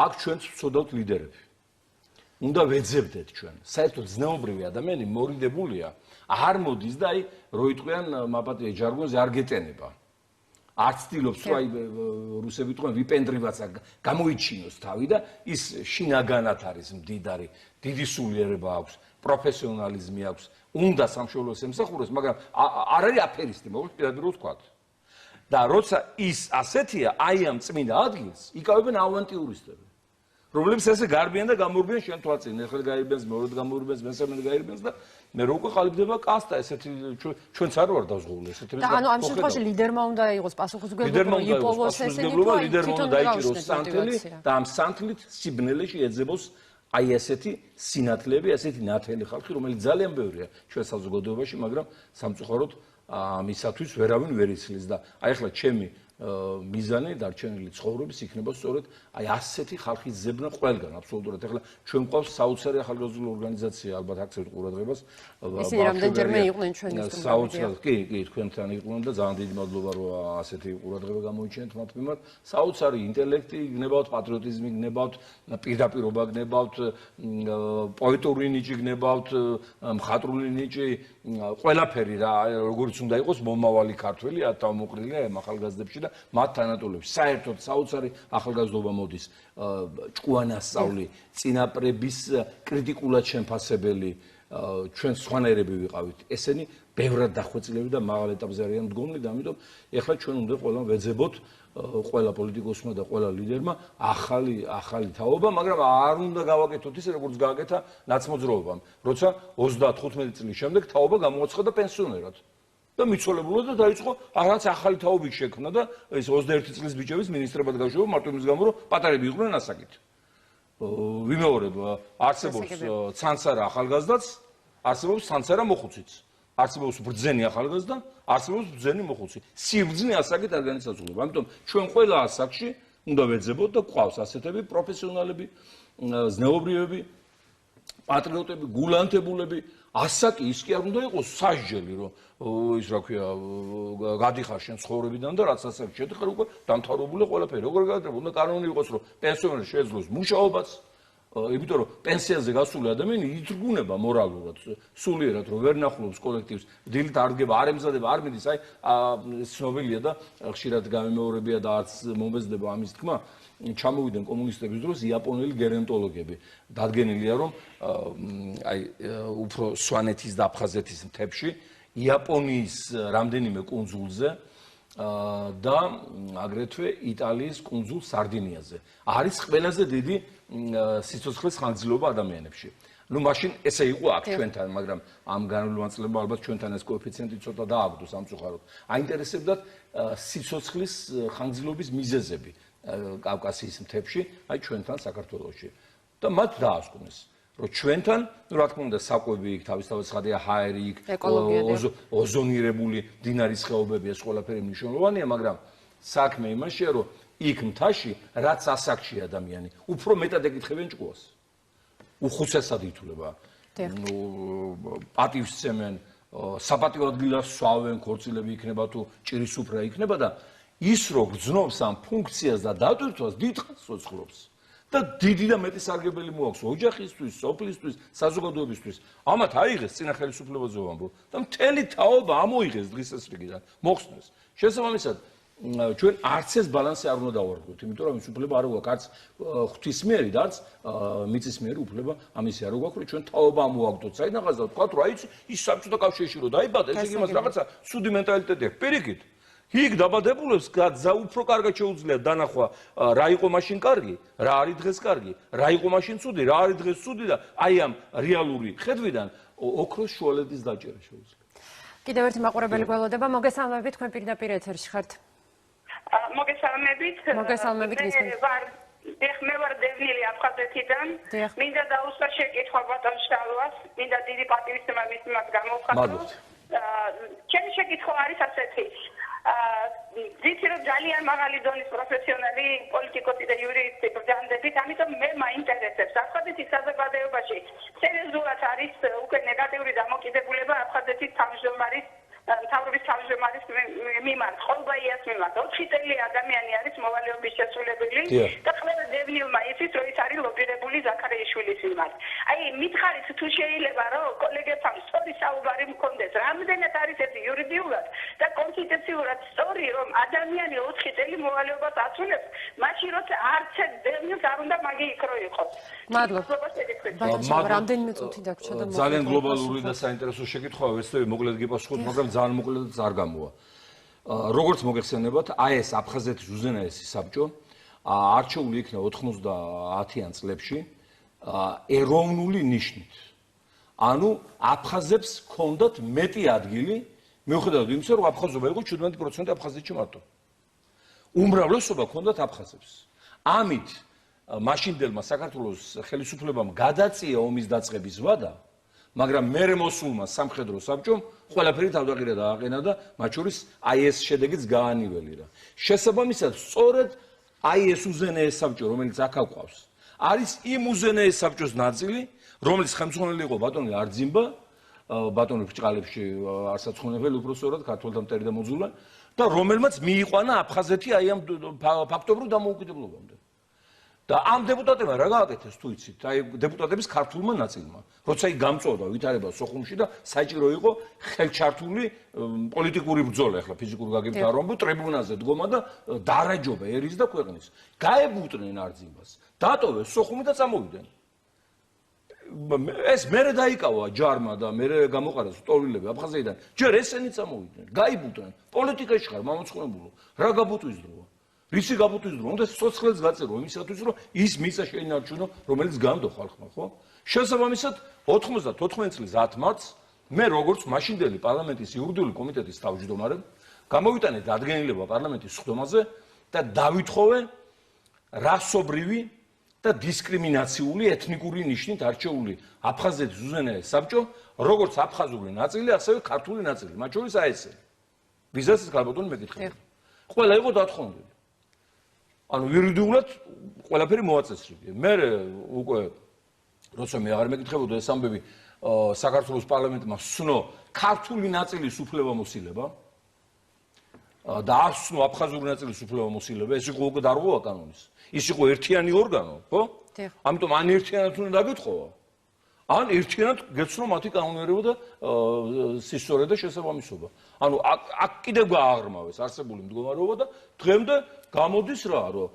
აქ ჩვენც ვცოდავთ ლიდერები. უნდა ვეძებდეთ ჩვენ. საერთოდ ზნეობრივი ადამიანი მორიდებულია, არ მოდის და აი რო იტყვიან მაპატია ჟარგონზე არ გეტენება. არც ცდილობს თუ აი რუსები თქვენ ვიპენდრივაცა გამოიჩინოს თავი და ის შინაგანად არის მდიდარი, დიდი სულიერება აქვს, პროფესიონალიზმი აქვს, უნდა სამშობლოს ემსახუროს, მაგრამ არ არის აფერისტი, მოკლედ პირადად რო ვთქვათ. და როცა ის ასეთია, აი ამ წმინდა ადგილს იკავებენ ავანტიურისტები, რომლებიც ესე გარბიან და გამორბიან შენ თვალწინ, ახლა გაირბენს, მეორედ გამორბენს, მესამედ გაირბენს და მე რო უკვე ყალიბდება კასტა, ესეთი ჩვენც არ ვარ დავზღული ესეთი და ანუ ამ შემთხვევაში ლიდერმა უნდა იყოს პასუხისმგებლობა, იპოვოს ესეთი ლიდერმა უნდა დაიჭიროს სანთელი და ამ სანთლით სიბნელეში ეძებოს აი ესეთი სინათლეები, ესეთი ნათელი ხალხი, რომელიც ძალიან ბევრია ჩვენ საზოგადოებაში, მაგრამ სამწუხაროდ ამისათვის ვერავინ ვერ იცლის და აი ახლა ჩემი მიზანი დარჩენილი ცხოვრების იქნება სწორედ აი ასეთი ხალხის ზებნა ყველგან აბსოლუტურად. ახლა ჩვენ გვყავს საოცარი ახალგაზრდული ორგანიზაცია, ალბათ აქცევთ ყურადღებას. ისინი რამდენჯერმე იყვნენ ჩვენი საოცრად, კი, თქვენთან იყვნენ და ძალიან დიდი მადლობა რომ ასეთი ყურადღება გამოიჩენთ მათ მიმართ. საოცარი ინტელექტი გნებავთ, პატრიოტიზმი გნებავთ, პირდაპირობა გნებავთ, პოეტური ნიჭი გნებავთ, მხატვრული ნიჭი, ყველაფერი რა, როგორც უნდა იყოს მომავალი ქართველი თავმოყრილია ამ ახალგაზრდებში და მათ თანატოლებში. საერთოდ საოცარი ახალგაზრდობა მოდის, ჭკუანასწავლი, წინაპრების კრიტიკულად შემფასებელი, ჩვენ სხვანაირები ვიყავით. ესენი ბევრად დახვეწილები და მაღალ ეტაპზე არიან მდგომლი და ამიტომ ეხლა ჩვენ უნდა ყველამ ვეძებოთ ყველა პოლიტიკოსმა და ყველა ლიდერმა ახალი თაობა, მაგრამ არ უნდა გავაკეთოთ ისე როგორც გააკეთა ნაცმოძრაობამ, როცა 35 წლის შემდეგ თაობა გამოაცხადა პენსიონერად. და მიცვალებულად და დაიწყო რაღაც ახალი თაობი შექმნა და ეს 21 წლის ბიჭების მინისტრებად გავშევა მარტო იმის გამო რომ პატარები იყვნენ ასაკით. ვიმეორებ, არსებობს ცანცარა ახალგაზრდაც, არსებობს ცანცარა მოხუციც. არსებობს ბრძენი ახალგაზრდა, არსებობს ბრძენი მოხუცი. სიბრძნე ასაკით არ განისაზღვრება. ამიტომ ჩვენ ყველა ასაკში უნდა ვეძებოთ და გვყავს ასეთები პროფესიონალები, ზნეობრივები, პატრიოტები, გულანთებულები. ასაკი ის კი არ უნდა იყოს სასჯელი, რომ ის რა ქვია, გადიხარ შენ ცხოვრებიდან და რაც ასაკი შედიხარ უკვე დამთავრებული ყველაფერი. როგორ გადატრება, უნდა კანონი იყოს, რომ პენსიონერი შეძლოს მუშაობას, იმიტომ რომ პენსიაზე გასული ადამიანი ითრგუნება მორალურად, სულიერად, რომ ვერ ნახულობს კოლექტივს, დილით არ დგება, არ ემზადება, არ მიდის, აი ცნობილია და ხშირად გამემეორებია და არც მომეძდება ამის თქმა. ჩამოვიდნენ კომუნისტების დროს იაპონელი გერონტოლოგები. დადგენილია, რომ აი უფრო სვანეთის და აფხაზეთის მთებში, იაპონიის რამდენიმე კუნძულზე და აგრეთვე იტალიის კუნძულ სარდინიაზე არის ყველაზე დიდი სიცოცხლის ხანგრძლივობა ადამიანებში. ну მაშინ ესე იყო აქ ჩვენთან, მაგრამ ამ განვლილ წლებმა ალბათ ჩვენთან ეს კოეფიციენტი ცოტა დააგდო სამწუხაროდ. აინტერესებდათ სიცოცხლის ხანგრძლივობის მიზეზები კავკასიის მთებში, აი ჩვენთან საქართველოში. და მათ დაასკვნეს, რომ ჩვენთან, ну რა თქმა უნდა, საკვები იქ თავისთავად ცხადია, ჰაერი იქ, ოზონირებული მდინარის ხეობები, ეს ყველაფერი მნიშვნელოვანია, მაგრამ საქმე იმაშია, რომ იქ მთაში რაც ასაკში ადამიანი, უფრო მეტად ეკითხებიან ჭკუას. უხუცესად ითვლება. პატივს სცემენ, საპატიო ადგილას სვავენ, ქორწილები იქნება თუ ჭირის უფრა იქნება და ის რო გრძნობს ამ ფუნქციას და დატვირთვას დიდხანს ცოცხლობს. და დიდი და მეტი სარგებელი მოაქვს ოჯახისთვის, სოფლისთვის, საზოგადოებისთვის. ამათ აიღეს წინა ხელისუფლებაზე ვამბობ და მთელი თაობა ამოიღეს დღისასრიგიდან, მოხსნეს. შესაბამისად, ჩვენ არც ეს ბალანსი არ უნდა დავარღვევთ, იმიტომ რომ ის უფლება არ გვაქვს, არც ღვთისმიერი და არც მიწისმიერი უფლება ამისი არ გვაქვს, რომ ჩვენ თაობა ამოვაგდოთ. საიდანღაც და ვთქვათ, რომ აი ის საბჭოთა კავშირში რო დაიბადა, ესე იგი მას რაღაცა სუდი მენტალიტეტი აქვს. პირიქით იქ დაბადებულებს უფრო კარგად შეუძლიათ დანახვა რა იყო მაშინ კარგი, რა არის დღეს კარგი, რა იყო მაშინ ცუდი, რა არის დღეს ცუდი და აი ამ რეალური ხედვიდან ოქროს შუალედის დაჭერა შეუძლია. კიდევ ერთი მაყურებელი გველოდება, მოგესალმებით, თქვენ პირდაპირ ეთერში ხართ. მოგესალმებით. მოგესალმებით, გისმენთ. მე ვარ დევნილი აფხაზეთიდან. მინდა დაუსვა შეკითხვა ბატონ შალვას, მინდა დიდი პატივისცემა მის მიმართ გამოვხატო. ჩემი შეკითხვა არის ასეთი. ვიცი რომ ძალიან მაღალი დონის პროფესიონალი პოლიტიკოსი და იურისტი ბრძანდებით, ამიტომ მე მაინტერესებს აფხაზეთის საზოგადოებაში სერიოზულად არის უკვე ნეგატიური დამოკიდებულება აფხაზეთის თავმჯდომარის მთავრობის თავმჯდომარის მიმართ, ყოლბაიას მიმართ. 4 წელი ადამიანი არის მოვალეობის შესრულებული და ყველა დევნილმა იცის, რომ ის არის ლობირებული ზაქარიაშვილის მიმართ. აი, მითხარით თუ შეიძლება რომ კოლეგებთან სწორი საუბარი მქონდეს, რამდენად არის ეს იურიდიულად და კონსტიტუციურად სწორი, რომ ადამიანი 4 წელი მოვალეობას აცოლებს, მაშინ როცა არც ერთ დევნილს არ უნდა მაგი იქრო იყოს. მადლობა. რამდენიმე წუთი დაგვრჩა და ძალიან გლობალური და საინტერესო შეკითხვაა, ვეცდები მოკლედ გიპასუხოთ, მაგრამ ძალიან მოკლედაც არ გამოვა. როგორც მოგეხსენებათ, აი ეს აფხაზეთის უზენაესი საბჭო არჩეული იქნა 90-იან წლებში ეროვნული ნიშნით. ანუ აფხაზებს ჰქონდათ მეტი ადგილი, მიუხედავად იმისა, რომ აფხაზობა იყო 17% აფხაზეთში მარტო. უმრავლესობა ჰქონდათ აფხაზებს. ამით მაშინდელმა საქართველოს ხელისუფლებამ გადაწია ომის დაწყების ვადა, მაგრამ მერე მოსულმა სამხედრო საბჭომ ყველაფერი თავდაღირა დააყენა და მათ შორის აი ეს შედეგიც გაანიველა. შესაბამისად, სწორედ აი ეს უზენაეს საბჭო, რომელიც აქ აყვავს, არის იმ უზენაეს საბჭოს ნაწილი, რომელიც ხელმძღვანელი იყო ბატონი არძიმბა, ბატონი ბრჭყალებში არსაცხონებელი უბრალოდ ქართველთა მტერი და მოძულა და რომელმაც მიიყვანა აფხაზეთი აი ამ ფაქტობრივ დამოუკიდებლობამდე. და ამ დეპუტატებმა რა გააკეთეს თუ იცით? აი დეპუტატების ქართულმა ნაწილმა, როცა იქ გამწოდა ვითარება სოხუმში და საჭირო იყო ხელჩართული პოლიტიკური ბრძოლა, ახლა ფიზიკური გაგებით არ ვამბობ, ტრიბუნაზე დგომა და დარაჯობა ერის და ქვეყნის. გაებუტნენ არძიმბას, დატოვეს სოხუმი და წამოვიდნენ. ეს მერე დაიკავა ჯარმა და მერე გამოყარეს ტოვილები აფხაზეთიდან. ჯერ ესენი წამოვიდნენ, გაიბუტნენ. პოლიტიკაში ხარ მამოწყენებულო. რა გაბუტვისდროა? რისი გაბუტვისდროა? უნდა სიცოცხლეც გაწერო იმისათვის, რომ ის მიწა შეინარჩუნო, რომელიც განდო ხალხმა, ხო? შესაბამისად 94 წლის 10 მარტს მე როგორც მაშინდელი პარლამენტის იურიდიული კომიტეტის თავმჯდომარე გამოვიტანე დადგენილება პარლამენტის სხდომაზე და დავითხოვე რასობრივი და დისკრიმინაციული ეთნიკური ნიშნით არჩეული აფხაზეთის უზენაეს საბჭო, როგორც აფხაზური ნაწილი, ასევე ქართული ნაწილი, მათ შორის აი ესე. ვიზაც გალბატონი მეკითხები. ყველა იყო დათხოვნილი. ანუ იურიდიულად ყველაფერი მოაწესრიგე. მე უკვე როცა მე აღარ მეკითხებოდა ეს ამბები საქართველოს პარლამენტმა სცნო ქართული ნაწილის უფლებამოსილება და არ სცნო აფხაზური ნაწილის უფლებამოსილება, ეს იყო უკვე დარღვევა კანონის. ის იყო ერთიანი ორგანო, ხო? ამიტომ ან ერთიანად უნდა დაგეთხოვა, ან ერთიანად გეცნო მათი კანონიერება და სისწორე და შესაბამისობა. ანუ აქ კიდევ გააღრმავეს არსებული მდგომარეობა და დღემდე გამოდის რა, რომ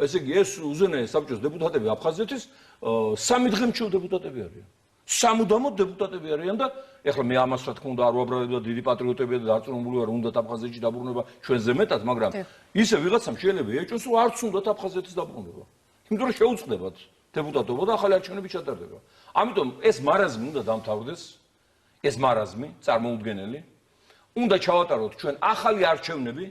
ესე იგი ეს უზენაეს საბჭოს დეპუტატები აფხაზეთის 3 დღემდე დეპუტატები არიან. სამუდამოდ დეპუტატები არიან და ეხლა მე ამას რა თქმა უნდა არ ვაბრალებ და დიდი პატრიოტებია და დარწმუნებული ვარ, უნდათ აფხაზეთში დაბრუნება ჩვენზე მეტად, მაგრამ ისე ვიღაცამ შეიძლება ეჭვოს, რომ არც უნდათ აფხაზეთის დაბრუნება. იმიტომ რომ შეუწყდებათ დეპუტატობა და ახალი არჩევნები ჩატარდება. ამიტომ ეს მარაზმი უნდა დამთავრდეს, ეს მარაზმი წარმოუდგენელი. უნდა ჩავატაროთ ჩვენ ახალი არჩევნები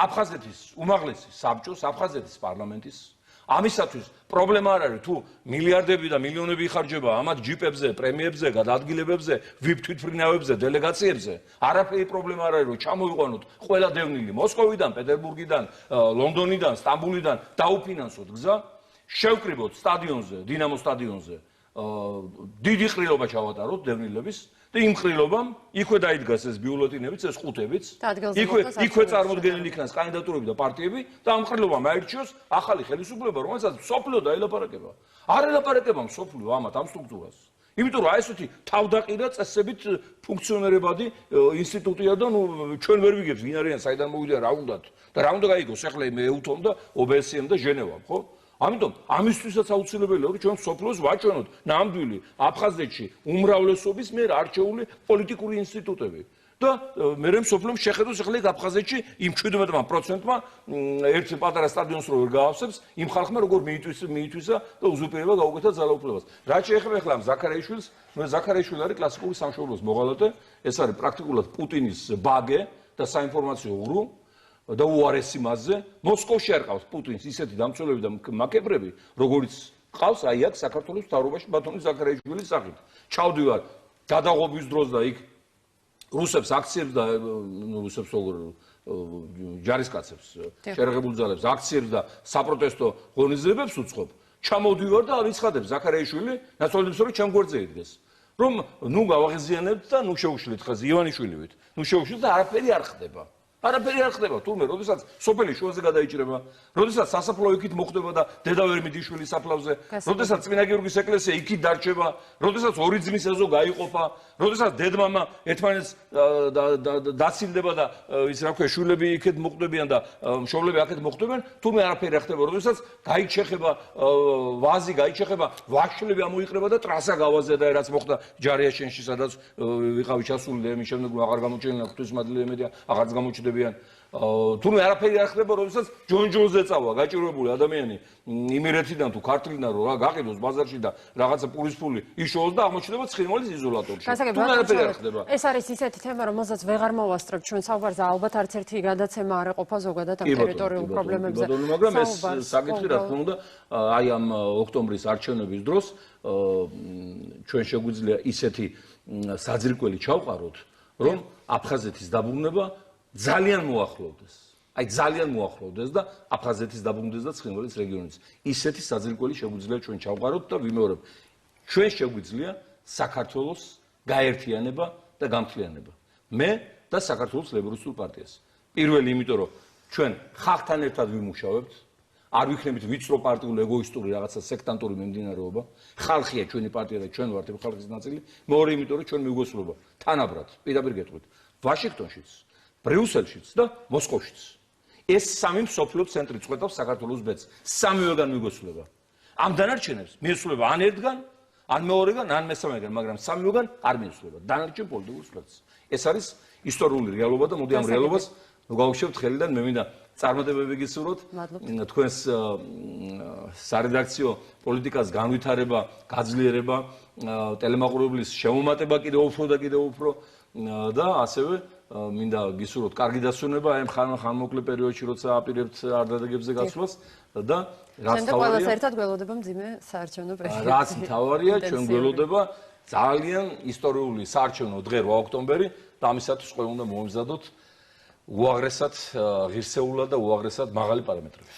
აფხაზეთის უმაღლესი საბჭოს, აფხაზეთის პარლამენტის. ამისათვის პრობლემა არ არის თუ მილიარდები და მილიონები იხარჯება ამათ ჯიპებზე, პრემიებზე, გადაადგილებებზე, ვიპ თვითმფრინავებზე, დელეგაციებზე. არაფერი პრობლემა არ არის რომ ჩამოიყვანოთ ყველა დევნილი მოსკოვიდან, პეტერბურგიდან, ლონდონიდან, სტამბულიდან დაუფინანსოთ გზა, შევკრიბოთ სტადიონზე, დინამოს სტადიონზე. დიდი ყრილობა ჩავატაროთ დევნილების და იმ ყრილობამ იქვე დაიდგას ეს ბიულეტინებიც, ეს ყუთებიც. იქვე წარმოდგენილი იქნას კანდიდატურები და პარტიები და ამ ყრილობამ აირჩიოს ახალი ხელისუფლება, რომელსაც სოფლიო დაელაპარაკება. არ ელაპარაკება სოფლიო ამათ ამ სტრუქტურას. იმიტომ რომ აი ესეთი თავდაყირა წესებით ფუნქციონირებადი ინსტიტუტია და ნუ ჩვენ ვერ ვიგებთ ვინ არიან, საიდან მოვიდა, რა უნდათ და რა უნდა გაიგოს ახლა მე ეუთომ და ობსემ და ჟენევამ, ხო? ამიტომ ამისთვისაც აუცილებელია რომ ჩვენ სოფლოს ვაჩვენოთ ნამდვილი აფხაზეთში უმრავლესობის მიერ არჩეული პოლიტიკური ინსტიტუტები და მე მსოფლიომ შეხედოს ახლა აფხაზეთში იმ 17%-მა ერთ პატარა სტადიონს რო ვერ გაავსებს, იმ ხალხმა როგორ მიითვისა და უზრუნველება გაუკეთა ძალაუფლებას. რაც შეეხება ახლა ზაქარიაშვილს, ზაქარიაშვილი არის კლასიკური სამშობლოს მოღალატე, ეს არის პრაქტიკულად პუტინის ბაგე და საინფორმაციო ღრუ და უარესი მასზე. მოსკოვში არ ყავს პუტინს ისეთი დამცველები და მაკებრები, როგორიც ყავს აი აქ საქართველოს მთავრობაში ბატონი ზაქარიაშვილის სახით. ჩავდივარ გადაღობის დროს და იქ რუსებს აქციებს და რუსებს როგორ ჯარისკაცებს, შერღებულ ძალებს აქციებს და საპროტესტო ღონისძიებებს უწყობ. ჩამოვდივარ და ავიცხადებ ზაქარიაშვილი, ნაცვალებს რომ ჩემ გვერდზე იდგეს. რომ ნუ გავაღიზიანებთ და ნუ შევშლით ხაზ ივანიშვილივით. ნუ შევშლით და არაფერი არ ხდება. არაფერი არ ხდება თურმე, როდესაც სოფელი შუაზე გადაიჭრება, როდესაც სასაფლაო იქით მოხდება და დედა ვერმიდიშვილის საფლავზე, როდესაც წმინდა გიორგის ეკლესია იქით დარჩება, როდესაც ორი ძმის ეზო გაიყოფა, როდესაც დედმამა ერთმანეთს დაცილდება და ის რა ქვია, შვილები იქით მოხდებიან და მშობლები აქეთ მოხდებიან, თურმე არაფერი არ ხდება, როდესაც გაიჩეხება ვაზი, გაიჩეხება ვაშლები ამოიყრება და ტრასა გავაზრდა რაც მოხდა ჯარიაშენში, სადაც ვიყავი ჩასული და იმის შემდეგ აღარ გამოჩენილა ღვთისმადლი ემედია, აღარც გამოჩნდა თურმე არაფერი არ ხდება, როდესაც ჯონჯონზე წავა გაჭირვებული ადამიანი იმერეთიდან თუ ქართლიდან რო რა გაყიდოს ბაზარში და რაღაცა პურის ფული იშოვოს და აღმოჩნდება ცხინვალის იზოლატორში. თურმე არაფერი არ ხდება. ეს არის ისეთი თემა, რომელსაც ვეღარ მოვასწრებ ჩვენ საუბარზე, ალბათ არც ერთი გადაცემა არ ეყოფა ზოგადად ამ ტერიტორიულ პრობლემებზე. მაგრამ ეს საკითხი რა თქმა უნდა, აი ამ ოქტომბრის არჩევნების დროს ჩვენ შეგვიძლია ისეთი საძირკველი ჩავყაროთ, რომ აფხაზეთის დაბრუნება ძალიან მოახლოვდეს. აი ძალიან მოახლოვდეს და აფხაზეთის დაბრუნდეს და ცხინვალის რეგიონის. ისეთი საძირკველი შეგვიძლია ჩვენ ჩავყაროთ და ვიმეორებ. ჩვენ შეგვიძლია საქართველოს გაერთიანება და გამთლიანება. მე და საქართველოს ლეიბორისტულ პარტიას. პირველი, იმიტომ რომ ჩვენ ხალხთან ერთად ვიმუშავებთ, არ ვიქნებით ვიწრო პარტიული ეგოისტური რაღაცა სექტანტური მიმდინარეობა. ხალხია ჩვენი პარტია და ჩვენ ვართ ხალხის ნაწილი. მეორე, იმიტომ რომ ჩვენ მიგვესწრება თანაბრად, პირდაპირ გეტყვით, ვაშინგტონშიც ბრიუსელშიც და მოსკოვშიც. ეს სამი მსოფლიო ცენტრი წყვეტავს საქართველოს ბედს. სამივეგან მიგვესწრება. ამ დანარჩენებს მიესწრება ან ერთგან, ან მეორეგან, ან მესამეგან, მაგრამ სამივეგან არ მიესწრება. დანარჩენ პოლიტიკურ სპექტრს. ეს არის ისტორიული რეალობა და მოდი ამ რეალობას გავუშვებთ ხელიდან. მე მინდა წარმატებები გისურვოთ. თქვენს სარედაქციო პოლიტიკას განვითარება, გაძლიერება, ტელემაყურებლის შემომატება კიდევ უფრო და კიდევ უფრო და ასევე მინდა გისურვოთ კარგი დასვენება აი ხანმოკლე პერიოდში, როცა აპირებთ არდადეგებზე გასვლას და რაც თავარია. ყველას ერთად გველოდება მძიმე საარჩევნო პერიოდი. რაც თავარია, ჩვენ გველოდება ძალიან ისტორიული საარჩევნო დღე 8 ოქტომბერი და ამისათვის ყველა უნდა მომიზადოთ უაღრესად ღირსეულად და უაღრესად მაღალი პარამეტრები.